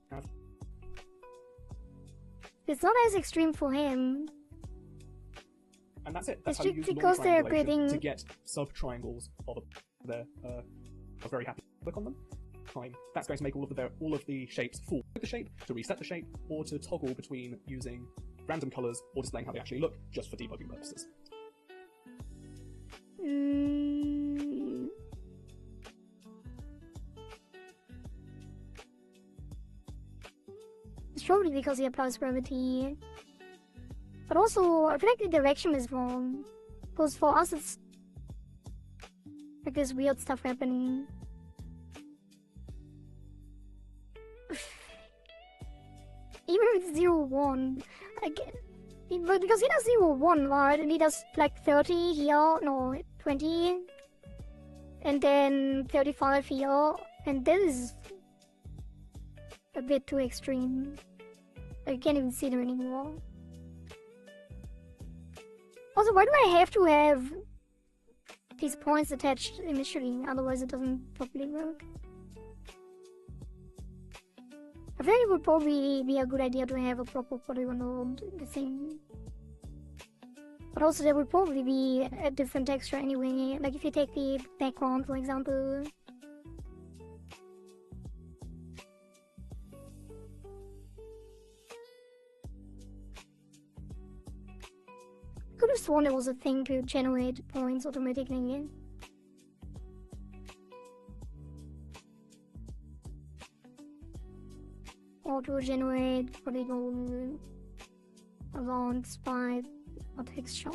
It's not as extreme for him. And that's it. That's It's how you use because they're creating to get sub-triangles of a very happy. Click on them. Fine. That's going to make all of the shapes fall with the shape, to reset the shape, or to toggle between using random colors or displaying how they actually look, just for debugging purposes. surely because he applies gravity. But also, I feel like the direction is wrong. Because for us, it's like there's weird stuff happening. Even if it's 0, 1, because he does 0, 1, right? And he does like 30 here, no, 20, and then 35 here, and this is a bit too extreme. I can't even see them anymore. Also, why do I have to have these points attached initially? Otherwise it doesn't properly work. I think it would probably be a good idea to have a proper polygon around the thing. But also there would probably be a different texture anyway. Like if you take the background, for example. I could have sworn there was a thing to generate points automatically. Auto-generate polygon around spike or texture.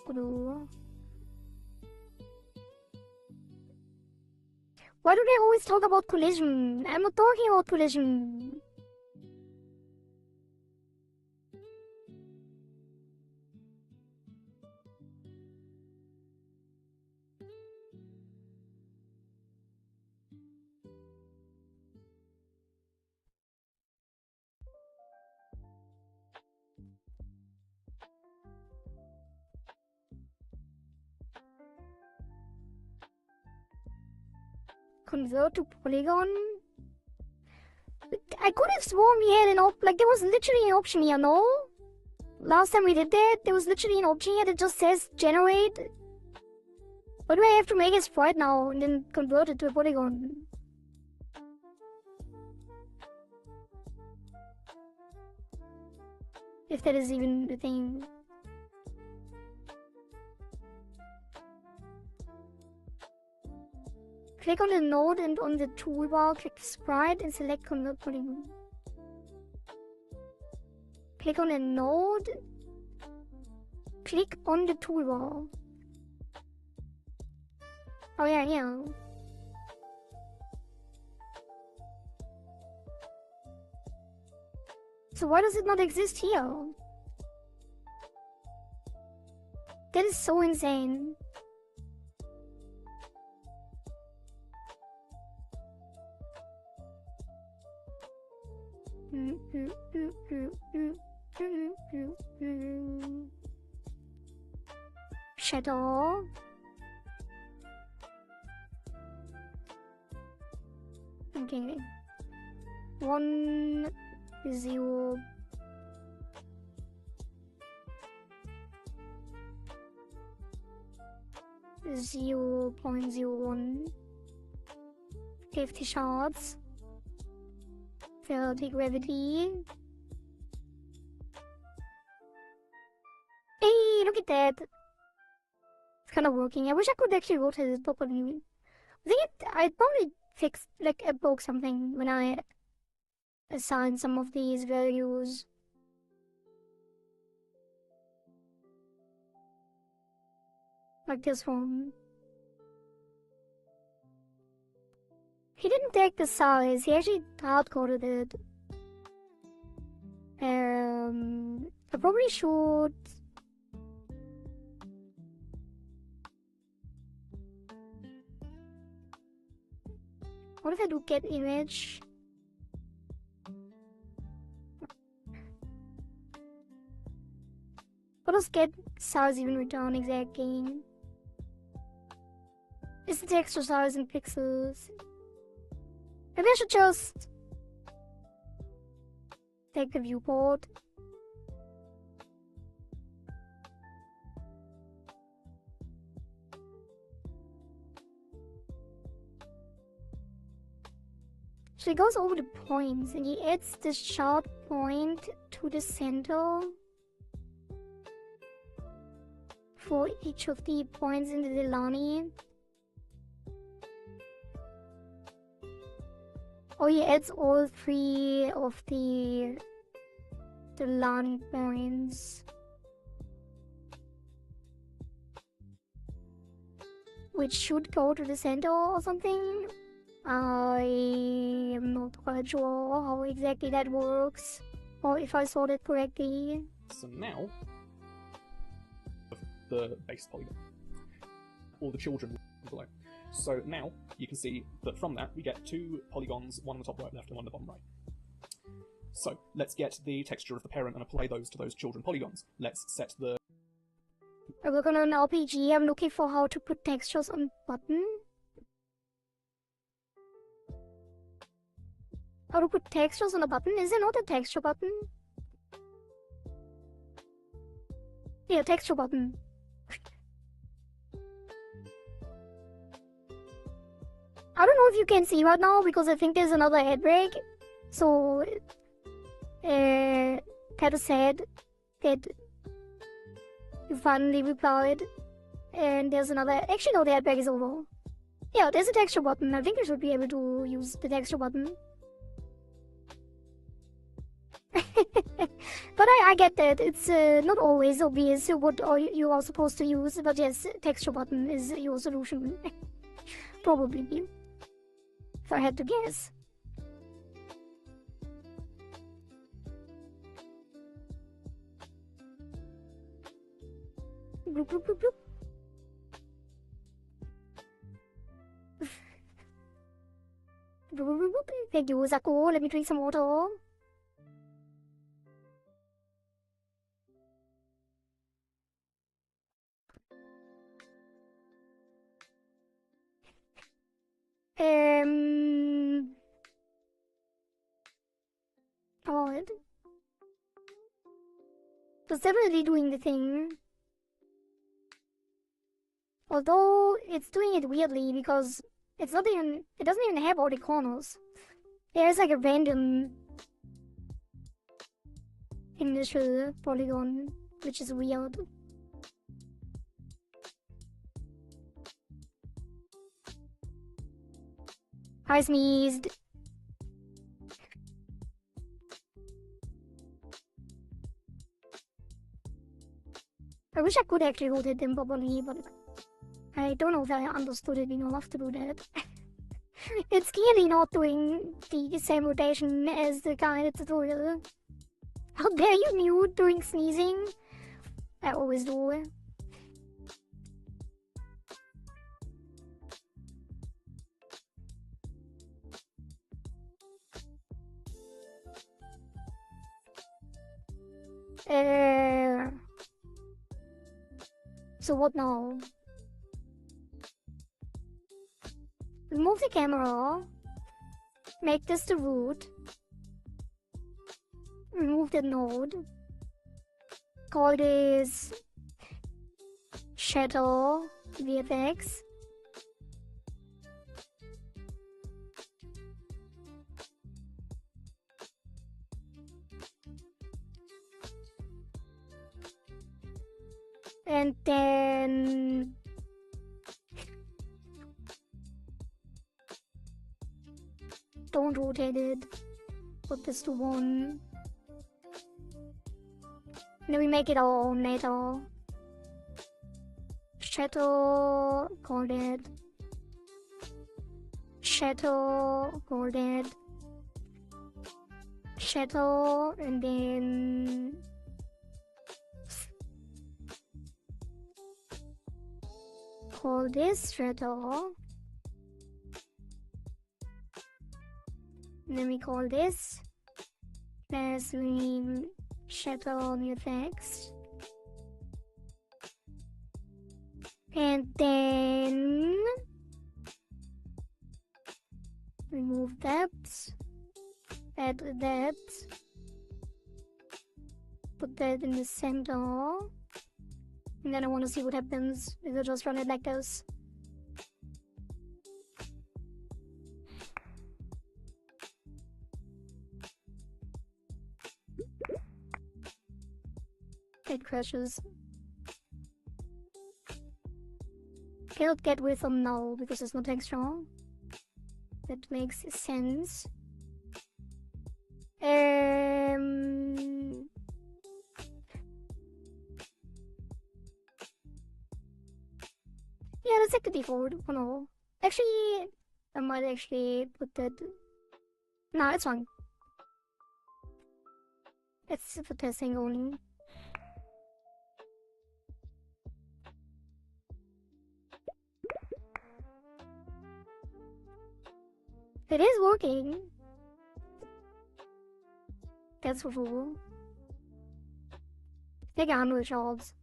Blue. Why do they always talk about collision? I'm not talking about collision. Convert to polygon? I could have sworn we had an like there was literally an option here, no? Last time we did that, there was literally an option here that just says generate. Why do I have to make a sprite now and then convert it to a polygon? If that is even the thing. Click on the node and on the toolbar, click sprite and select convert polygon. Click on the node. Click on the toolbar. Oh yeah. So why does it not exist here? That is so insane. Shadow. Okay. 1, 0. Zero 0.01. 50 shards. 30 gravity. Hey, look at that. It's kind of working. I wish I could actually rotate it properly. I think I'd probably fix, like, I broke something when I assigned some of these values. Like this one. He didn't take the size, he actually hard-coded it. I probably should... What if I do get image? What does get size even return exactly? Is the texture size in pixels? Maybe I should just take the viewport. So he goes over the points and he adds this sharp point to the center for each of the points in the Delani. Oh, he adds all 3 of the land points, which should go to the center or something. I am not quite sure how exactly that works, or if I saw it correctly. So now, the base polygon, all the children below. So now you can see that from that we get 2 polygons, one on the top right left and one on the bottom right. So let's get the texture of the parent and apply those to those children polygons. Let's set the... I work on an RPG. I'm looking for how to put textures on button. How to put textures on a button? Is there not a texture button? Yeah, texture button. I don't know if you can see right now because I think there's another ad break. So, Kata said that you finally replied, and there's another. Actually, no, the ad break is over. Yeah, there's a texture button. I think I should be able to use the texture button. But I get that. It's not always obvious what you are supposed to use, but yes, texture button is your solution. Probably. If I had to guess. Bloop, bloop, bloop, bloop. Bloop, bloop, bloop, bloop. Thank you, Zako. Let me drink some water. Odd. It's definitely doing the thing. Although it's doing it weirdly because it doesn't even have all the corners. There's like a random initial polygon, which is weird. I sneezed. I wish I could actually rotate them properly, but I don't know if I understood it enough to do that. It's clearly not doing the same rotation as the guided tutorial. How dare you mute during sneezing? I always do. So what now? Remove the camera. Make this the root. Remove the node. Call this shadow VFX. And then don't rotate it. Put this to 1. And then we make it our own later. Shadow, call that. Shadow, call that. Shadow, and then call this shadow. And then we call this as we shadow new text. And then remove that. Add that. Put that in the center. And then I want to see what happens if I just run it like this. It crashes. Cannot get with them now because there's no texture. That makes sense. Yeah, let's take the default for now. Actually, I might actually put that. Nah, it's fine. It's for testing only. It is working. That's for sure. Take 100 shots.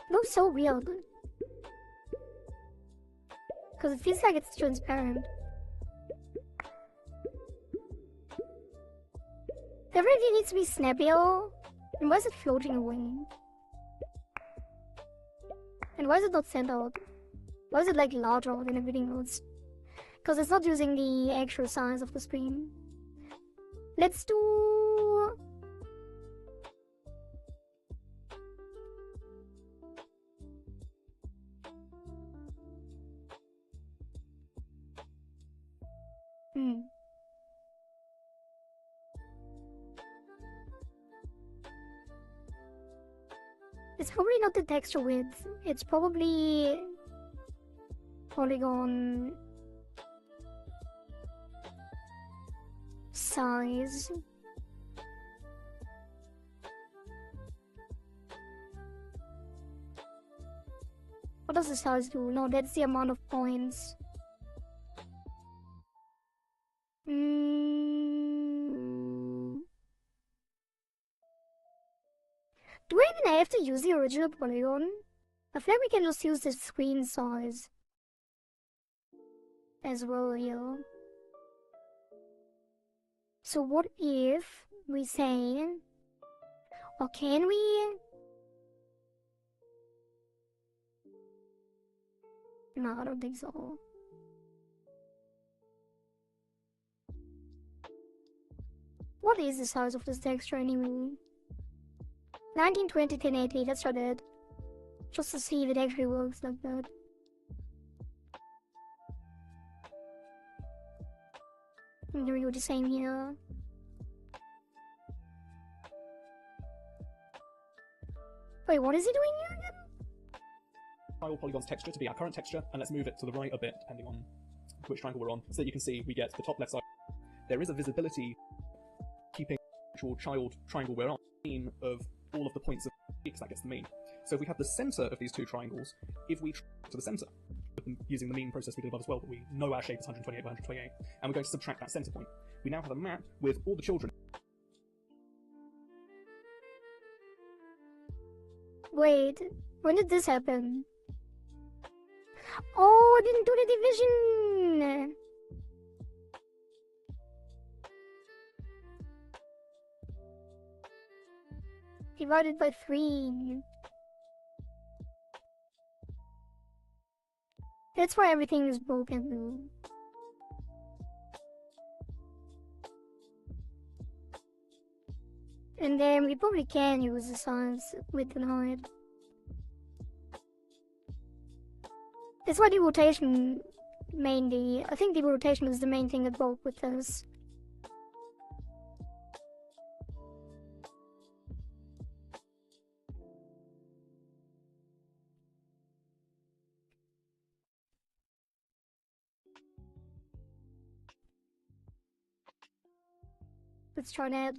Looks so weird. Because it feels like it's transparent. Definitely needs to be snappier. And why is it floating away? And why is it not centered? Why is it like larger than everything else? Because it's not using the actual size of the screen. Let's do... It's probably not the texture width. It's probably... polygon... size. What does the size do? No, that's the amount of points. Do I even have to use the original polygon? I feel like we can just use the screen size as well here. So what if we say, or can we? No, I don't think so. What is the size of this texture anyway? 1920 1080, let's try that. Just to see if it actually works like that. I'm gonna do the same here. Wait, what is he doing here again? Triangle polygon's texture to be our current texture, and let's move it to the right a bit, depending on which triangle we're on, so that you can see we get the top left side. There is a visibility keeping the actual child triangle we're on mean of all of the points of because that gets the mean. So if we have the center of these two triangles, if we track to the center, using the mean process we did above as well, but we know our shape is 128 by 128, and we're going to subtract that center point. We now have a map with all the children. Wait, when did this happen? Oh, I didn't do the division! Divided by 3. That's why everything is broken. And then we probably can use the size width and height. That's why the rotation mainly. I think the rotation is the main thing that broke with this. Let's try that.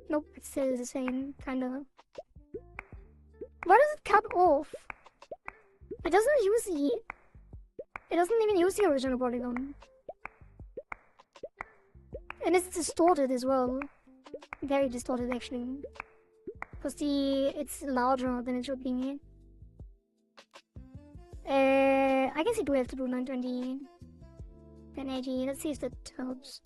Nope, it's still the same, kinda. Why does it cut off? It doesn't use the... It doesn't even use the original polygon. And it's distorted as well. Very distorted, actually. Because it's larger than it should be. I guess you do have to do 920, 1080. Let's see if that helps.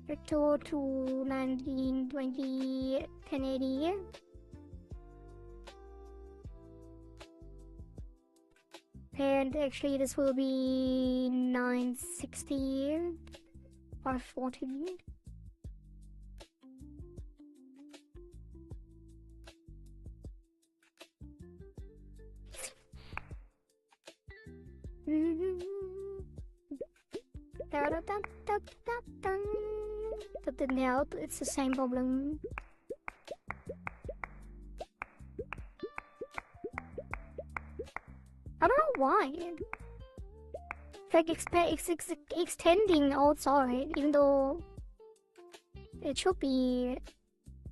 Rector to 1920 1080. And actually this will be 960 540. That didn't help, it's the same problem. I don't know why. It's like extending outside, even though it should be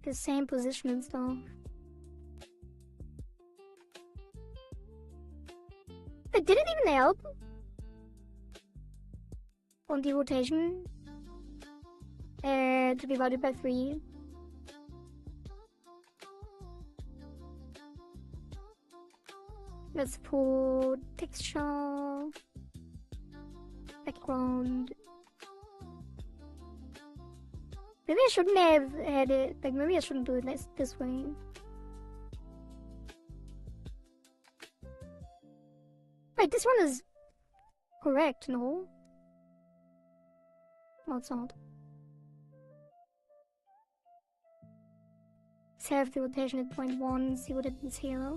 the same position and stuff. It didn't even help on the rotation to be divided by 3. Let's put texture, background. Maybe I shouldn't have had it, like maybe I shouldn't do it this way. Wait, this one is correct, no? No, it's not. Save the rotation at 0.1, see what it is here.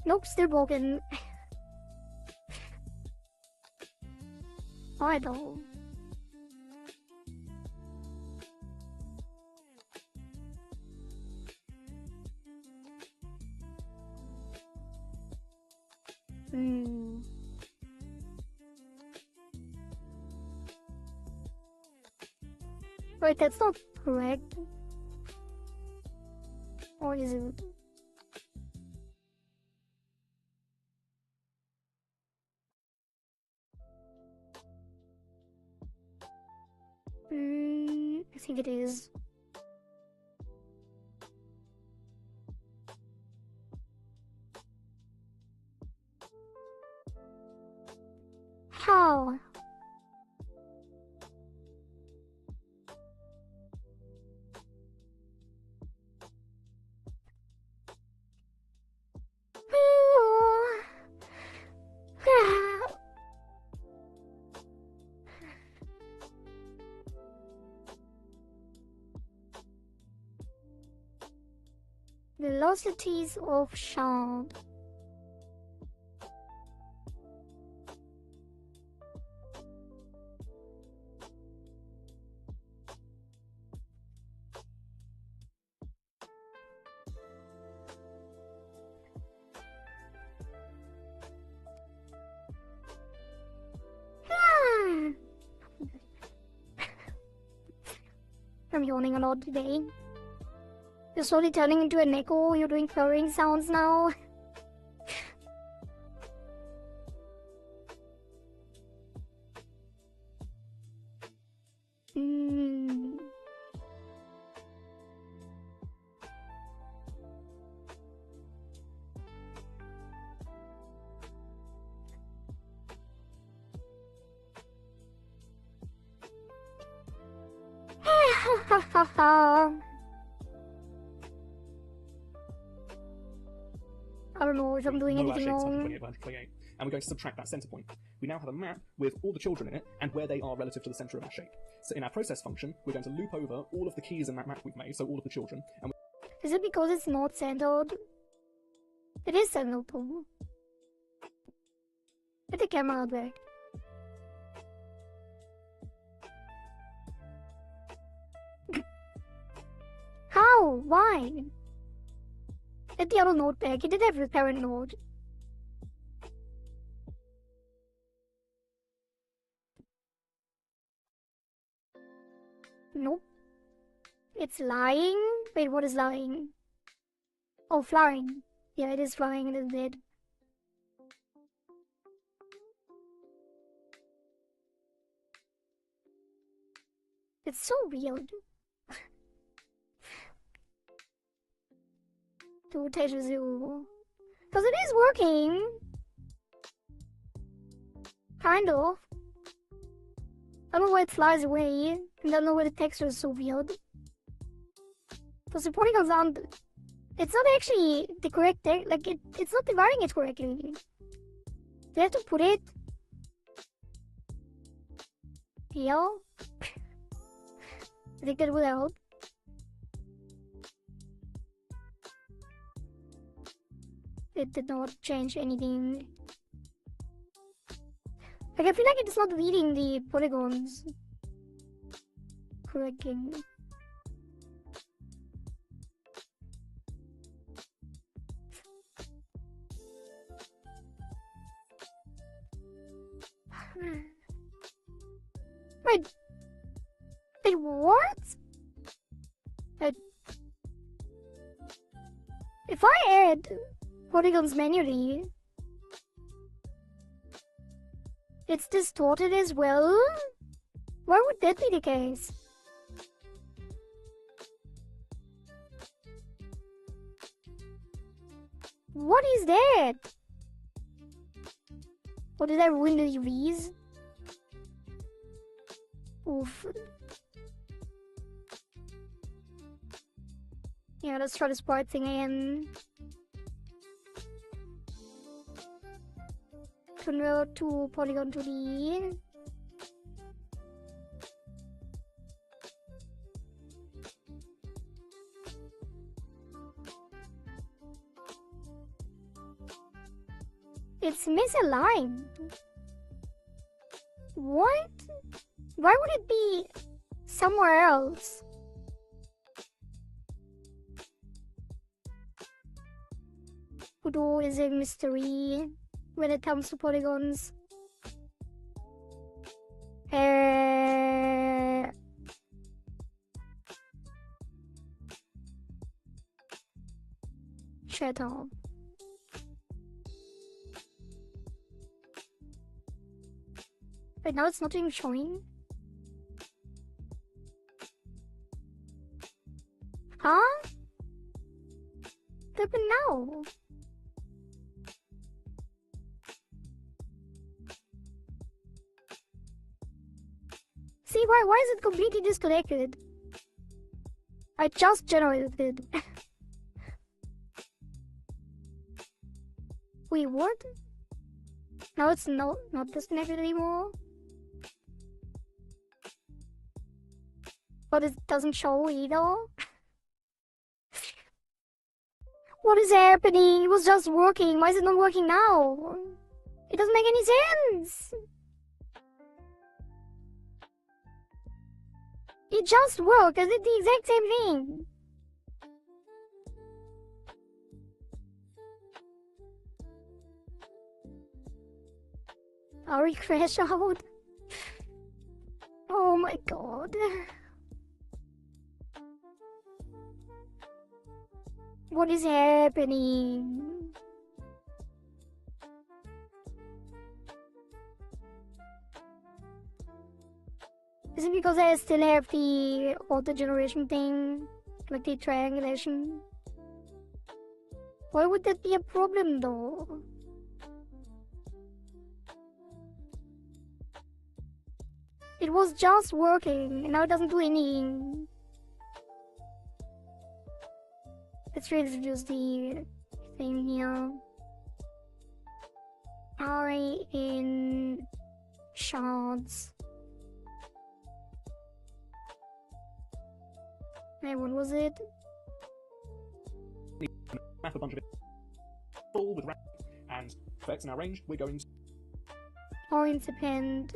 Nope, still broken. Why though? Wait, that's not correct. Or is it? I think it is. How? Velocities of sound. I'm yawning a lot today. You're slowly turning into an echo, you're doing purring sounds now. I don't know if I'm doing anything wrong. And we're going to subtract that center point. We now have a map with all the children in it and where they are relative to the center of our shape. So in our process function, we're going to loop over all of the keys in that map we've made, so all of the children. And is it because it's not centered? It is centered though. Get the camera out back. How? Why? Get the other node back. You did have the parent node. Nope. It's lying? Wait, what is lying? Oh, flying. Yeah, it is flying and it's dead. It's so weird. The rotation 0. Because it is working. Kind of. I don't know why it flies away, and I don't know why the texture is so weird. Because the polygons aren't... It's not actually the correct text, like, it's not dividing it correctly. Do I have to put it... here? I think that would help. It did not change anything. Like, I feel like it's not reading the polygons correctly. Wait. Wait, what? If I add polygons manually, it's distorted as well? Why would that be the case? What is that? Or did I ruin the UVs? Oof. Yeah, let's try the sprite thing again. Convert to polygon 2D. It's misaligned. What? Why would it be somewhere else? Voodoo is a mystery when it comes to polygons. Shut up. Wait, now it's not even showing? Huh? What happened now? See, why is it completely disconnected? I just generated it. Wait, what? Now it's not disconnected anymore? But it doesn't show either? What is happening? It was just working. Why is it not working now? It doesn't make any sense. It just worked. I did the exact same thing. Are we crash out? Oh my god. What is happening? Is it because I still have the auto generation thing? Like the triangulation? Why would that be a problem though? It was just working and now it doesn't do anything. Let's reintroduce the thing here. Array in shards. Hey, what was it? Map a bunch of it full with and effects in our range. We're going to Points append.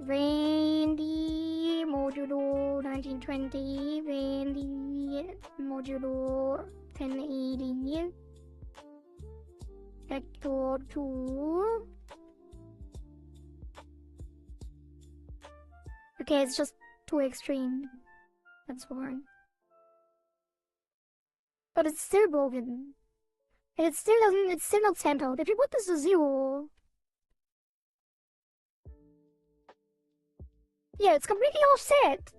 Randy modulo 1920, Randy modulo 1080, vector 2. Okay, it's just too extreme. That's fine. But it's still broken. And it's still not centered. If you put this to 0, yeah, it's completely offset.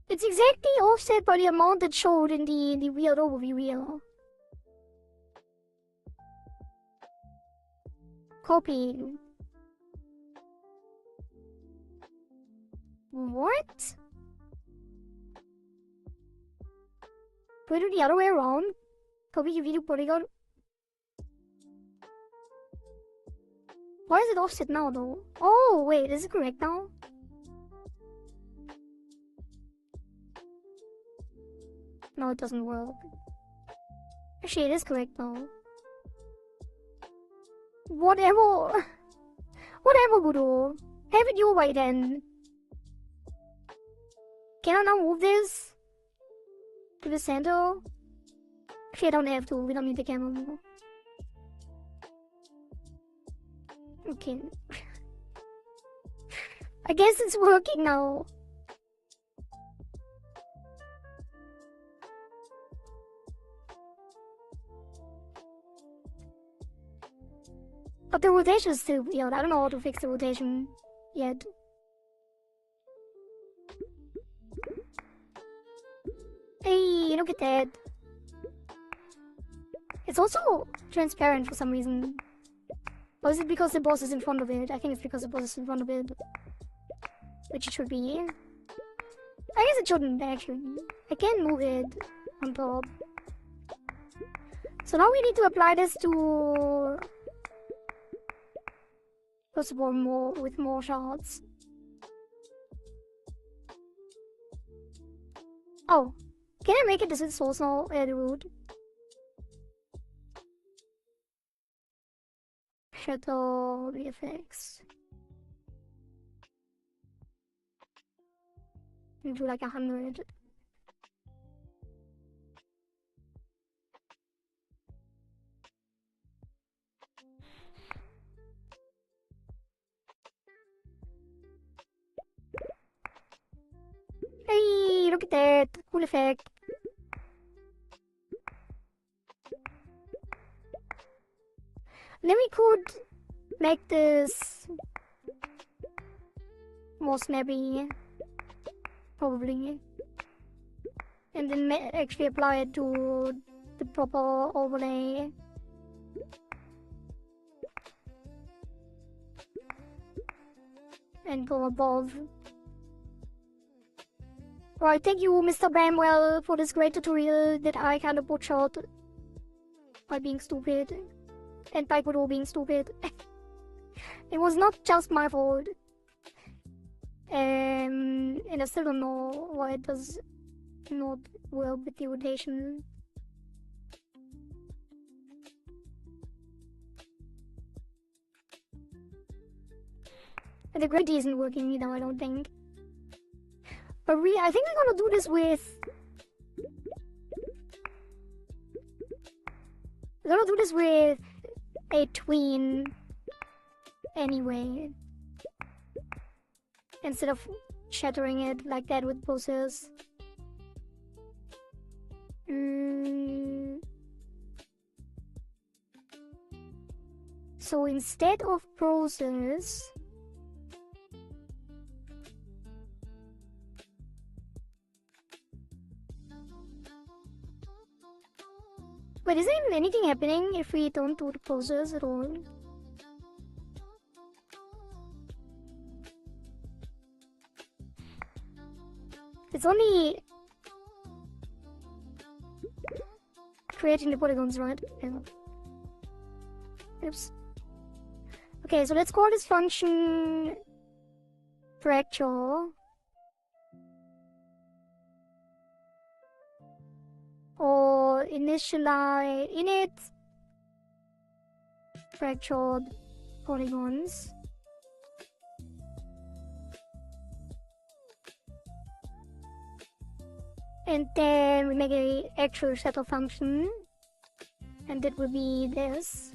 It's exactly offset by the amount that showed in the weird overview wheel. Copy. What? Put it the other way around. Copy your video polygon. Why is it offset now though? Oh wait, is it correct now? No, it doesn't work. Actually, it is correct now. Whatever. Whatever, Budo. Have it your way then. Can I now move this to the center? Actually, I don't have to. We don't need the camera anymore. Okay. I guess it's working now. But the rotation is still weird. I don't know how to fix the rotation yet. Hey, look at that. It's also transparent for some reason. Or is it because the boss is in front of it? I think it's because the boss is in front of it. Which it should be. I guess it shouldn't actually. I can move it on top. So now we need to apply this to... First of all, with more shards. Oh, can I make it the source now? The root. Shadow VFX. We do like 100. Hey, look at that. Cool effect. Then we could make this more snappy, probably. And then actually apply it to the proper overlay. And go above. Right, thank you, Mr. Bramwell, for this great tutorial that I kind of butchered by being stupid. And by Kudo being stupid. It was not just my fault. And I still don't know why it does not work with the rotation. And the gravity isn't working either, I don't think. But I think we're gonna do this with... We're gonna do this with a tween anyway. Instead of shattering it like that with poses. So instead of poses... But isn't anything happening if we don't do the poses at all? It's only creating the polygons, right? Yeah. Oops. Okay, so let's call this function fracture. Or initialize init fractured polygons. And then we make an actual shadow function. And that will be this.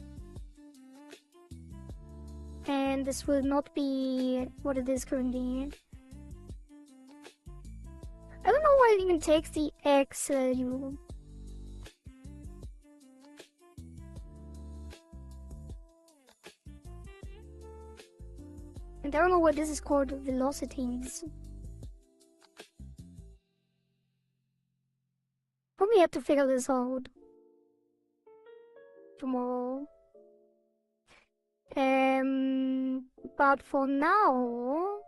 And this will not be what it is currently. I don't know why it even takes the X value. And I don't know what this is called, velocities. we have to figure this out tomorrow. But for now,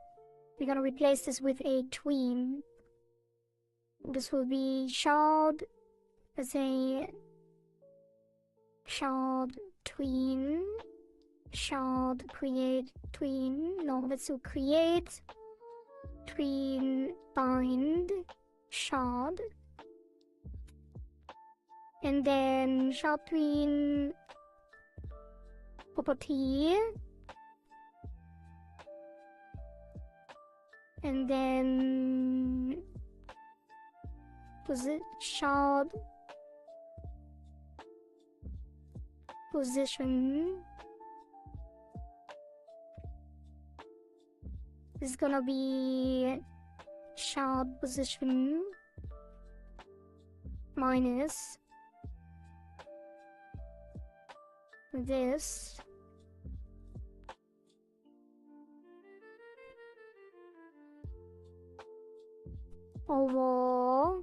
we're gonna replace this with a tween. This will be shard, let's say, shard tween, shard create tween. No, let's do create tween bind shard, and then shard tween property, and then shard position. This is gonna be shard position minus this over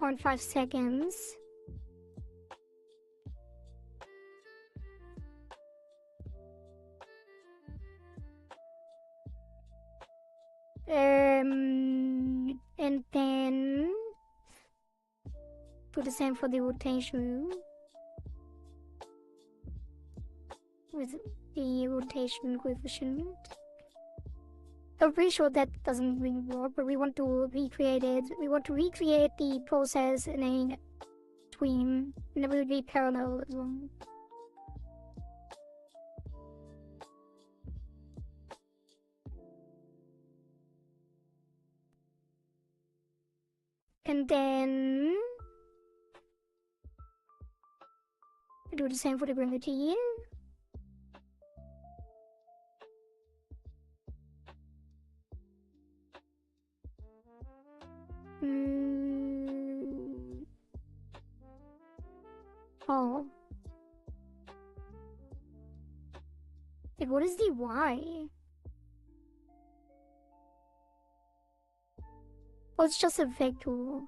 0.5 seconds. And then do the same for the rotation with the rotation coefficient. I'm pretty sure that doesn't really work, but we want to recreate it. We want to recreate the process in a tween, and it will be parallel as well. And then do the same for the gravity. Oh. Like, what is the Y? Oh, it's just a vector.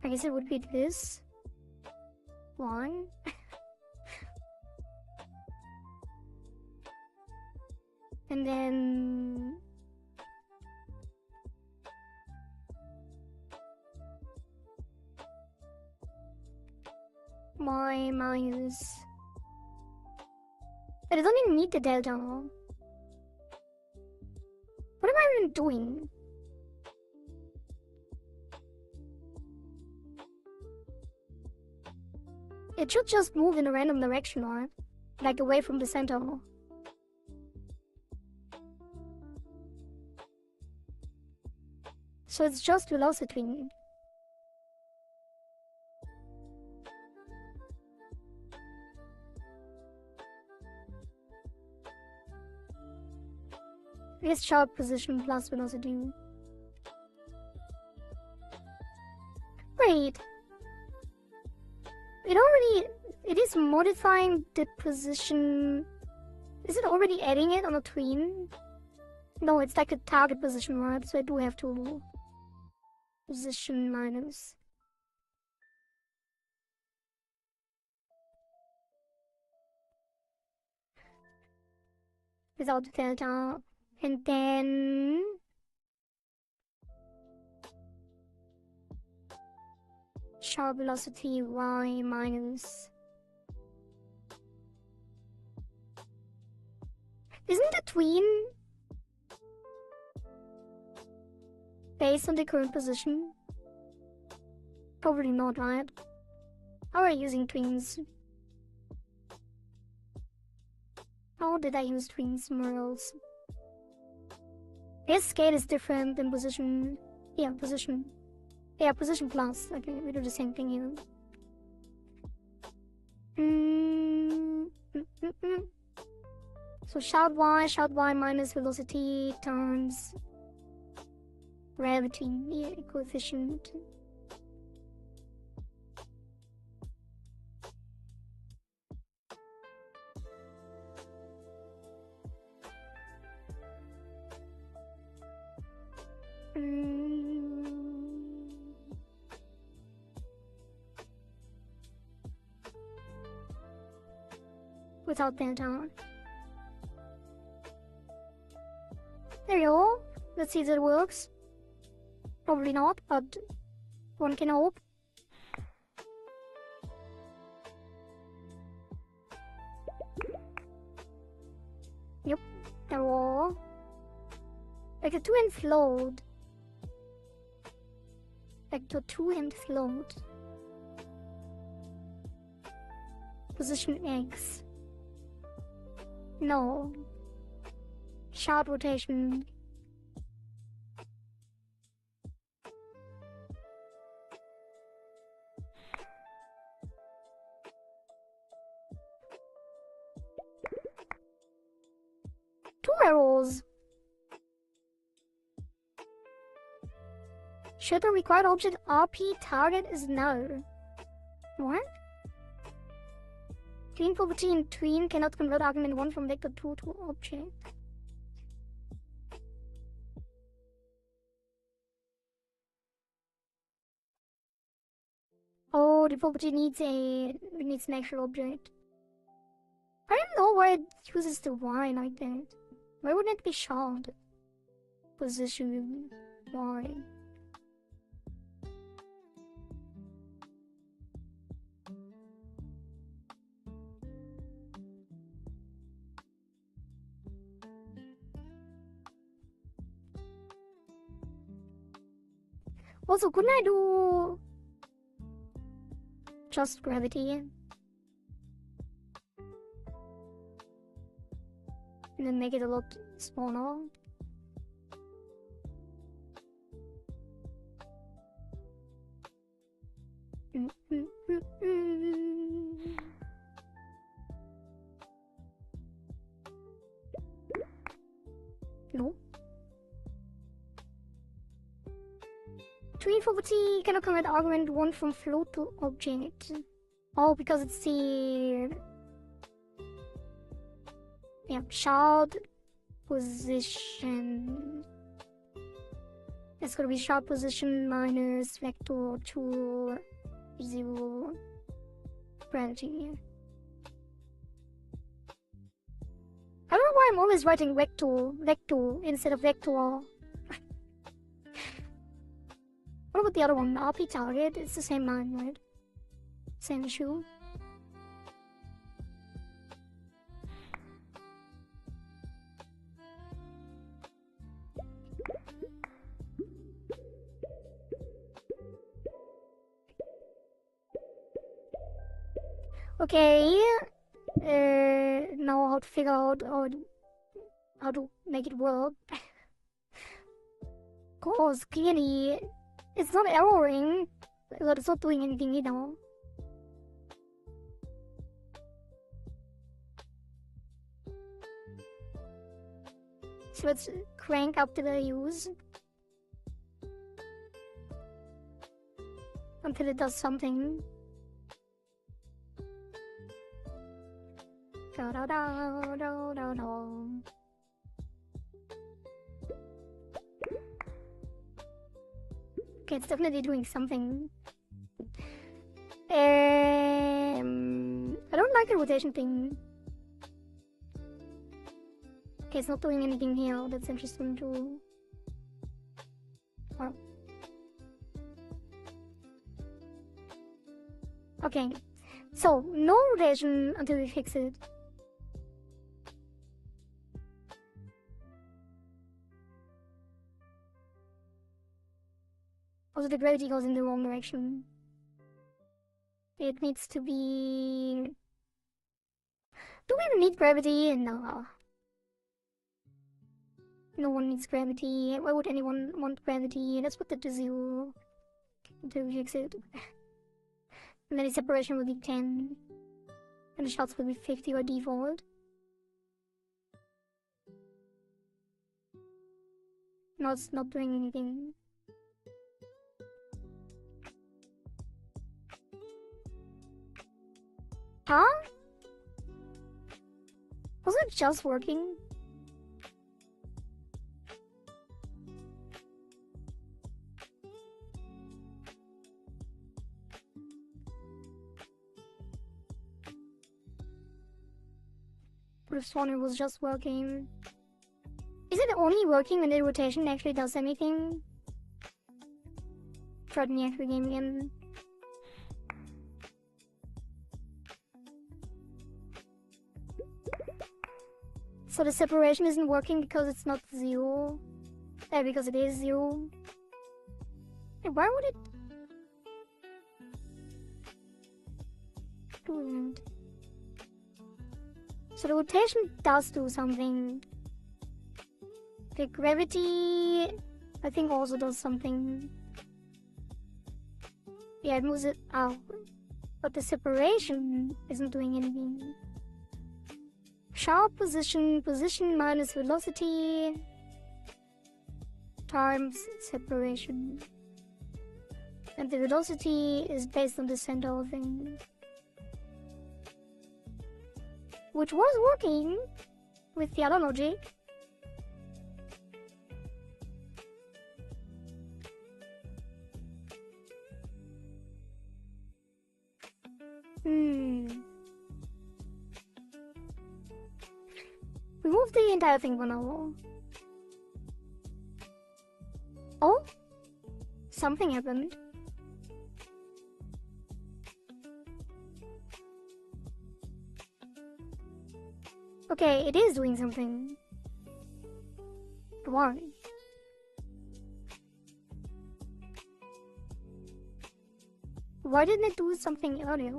I guess it would be this. One. And then my minus. But I don't even need the delta. What am I even doing? It should just move in a random direction, right? Like away from the center. So it's just velocity. It's sharp position plus velocity. Wait. It is modifying the position. Is it already adding it on a tween? No, it's like a target position, right? So I do have to position minus. Without the delta. And then sharp velocity y minus. Isn't the tween based on the current position? Probably not, right? How are you using tweens? How did I use tweens somewhere else? Yes, scale is different than position. Yeah, position. Yeah, position plus. Okay, we do the same thing here. So shout y minus velocity times gravity coefficient. Without that on. There you go. Let's see if it works. Probably not, but one can hope. Yep, there we go. Like a 2-end float. Like to 2-end float. Position X. No. Shard rotation. Two arrows. Should the required object RP target is no. What? Tween property in tween cannot convert argument 1 from vector 2 to object. Oh, the property needs an actual object. I don't know why it uses the Y like that. Why wouldn't it be shard? Position Y. Also, couldn't I do just gravity? And then make it a lot smaller? No. Tween property cannot convert argument 1 from float to object. Oh, because it's the... yeah, shard position. It's gonna be shard position minus vector 2, 0, gravity. I don't know why I'm always writing vector instead of vector. What about the other one? RP target? It's the same line, right? Same issue. Okay. Now how to figure out how to make it work. Cause clearly it's not erroring, but it's not doing anything, you know. So let's crank up the values until it does something. Da da da da da da. Okay, it's definitely doing something. I don't like the rotation thing. Okay, it's not doing anything here. That's interesting too. Wow. Okay, so no rotation until we fix it. Also, the gravity goes in the wrong direction. It needs to be... Do we even need gravity? No. No one needs gravity. Why would anyone want gravity? Let's put that to 0 until we fix it. And then the separation will be 10. And the shots will be 50 by default. No, it's not doing anything. Huh? Was it just working? could have sworn it was just working. Is it only working when the rotation actually does anything? Try the actual game again. So the separation isn't working because it's not 0. Because it is 0. Hey, why would it do that? So the rotation does do something. The gravity, I think, also does something. Yeah, it moves it out. But the separation isn't doing anything. Sharp position, position minus velocity times separation. And the velocity is based on the center thing. Which was working with the other logic. Remove the entire thing for now. Oh? Something happened. Okay, it is doing something. Why? Why didn't it do something earlier?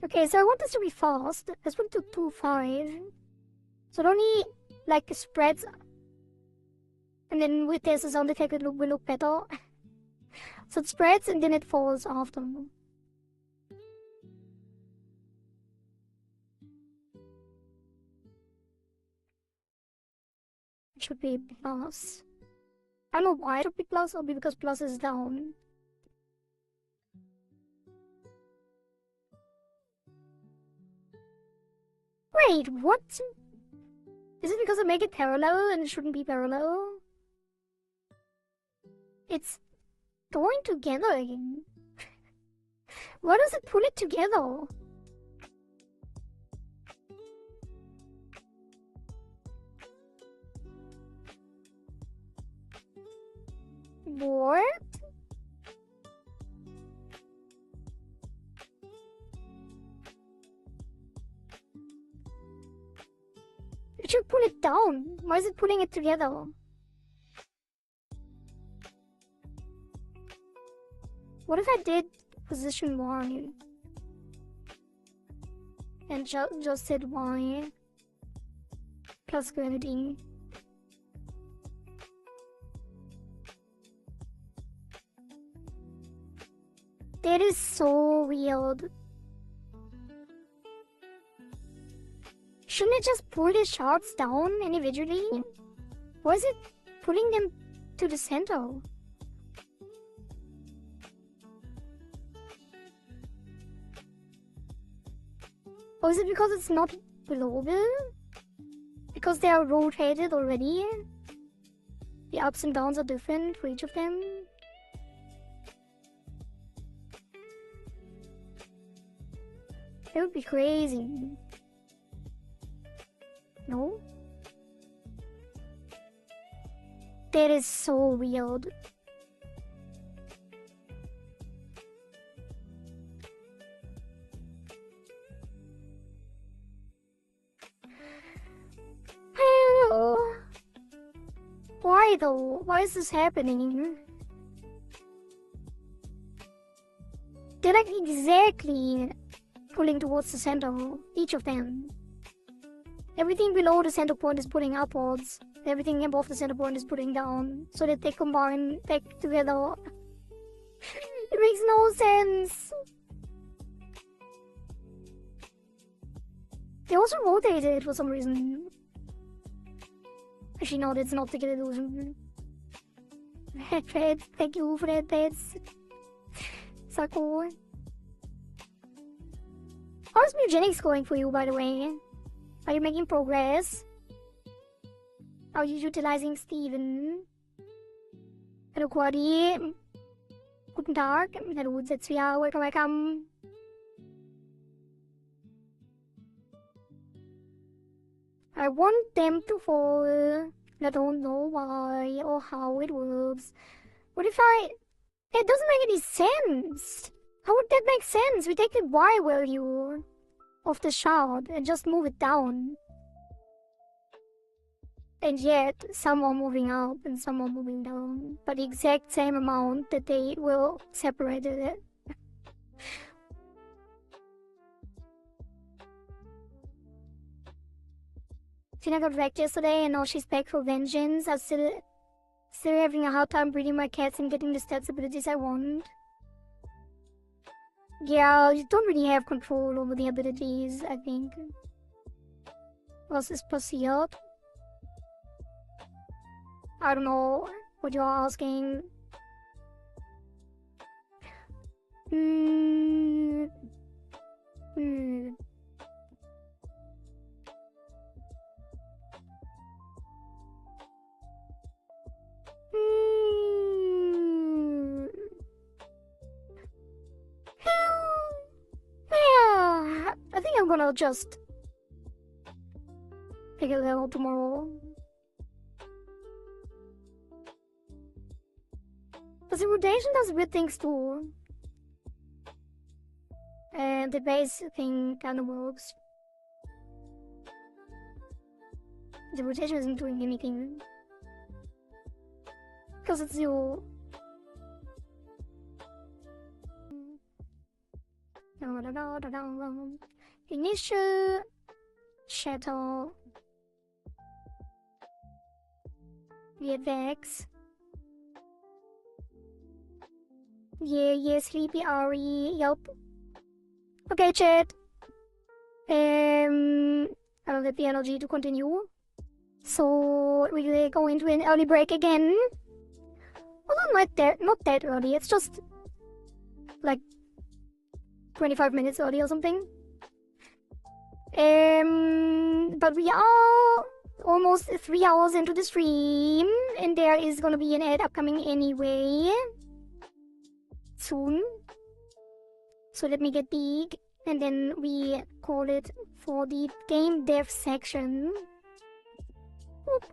Okay, so I want this to be fast. Let's put it to 2.5. So it only like spreads, and then with this the sound effect it will look better. So it spreads and then it falls after. It should be plus. I don't know why it should be plus, or because plus is down. Wait, what? Is it because I make it parallel and it shouldn't be parallel? It's going together again. Why does it pull it together? What? It should pull it down. Why is it pulling it together? What if I did position Y and just said Y plus gravity? That is so weird. Shouldn't it just pull the shards down individually? Why is it pulling them to the center? Or is it because it's not global? Because they are rotated already? The ups and downs are different for each of them? That would be crazy. No? That is so weird. Why though? Why is this happening? They're like exactly pulling towards the center, each of them. Everything below the center point is pulling upwards. Everything above the center point is pulling down, so that they combine back together. It makes no sense. They also rotated it for some reason. Actually, no, that's not the illusion. Red, thank you for that, that's so cool. How How's eugenics going for you, by the way? Are you making progress? Are you utilizing Steven? Hello, Kohari. Guten Tag. Hello, Zetsuya. Welcome, welcome. I want them to fall. I don't know why or how it works. What if I... It doesn't make any sense. How would that make sense? We take the Y value of the shard and just move it down. And yet, some are moving up and some are moving down. But the exact same amount that they will separate it. Tina got wrecked yesterday and now she's back for vengeance. I'm still having a hard time breeding my cats and getting the stats abilities I want. Yeah, you don't really have control over the abilities, I think. Was this passiert? I don't know what you're asking. Yeah, I think I'm gonna just pick a level tomorrow. But the rotation does weird things too. And the base thing kinda works. The rotation isn't doing anything. Because it's you. Initial Shadow VFX. Yeah, sleepy Ari. Yup. Okay, chat. I don't have the energy to continue. So we will go into an early break again. Well, not that early. It's just like 25 minutes early or something. But we are almost 3 hours into the stream, and there is gonna be an ad upcoming anyway soon. So let me get big, and then we call it for the game dev section. Oop.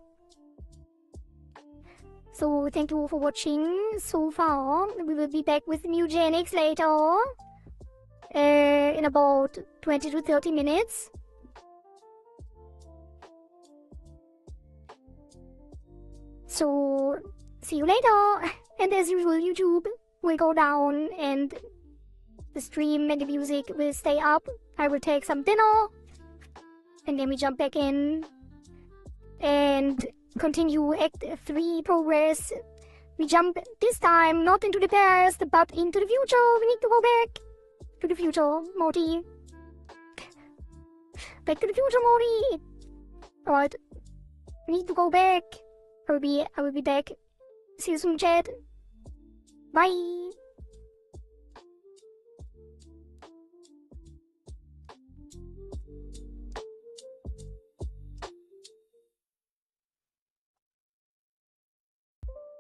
So thank you for watching so far. We will be back with Mugenics later. In about 20 to 30 minutes. So, see you later. And as usual, YouTube will go down and the stream and the music will stay up. I will take some dinner. And then we jump back in. And continue Act 3 progress. We jump this time not into the past, but into the future. We need to go back to the future, Morty. Back to the future, Morty. Alright. We need to go back. I will be back. See you soon, chat. Bye.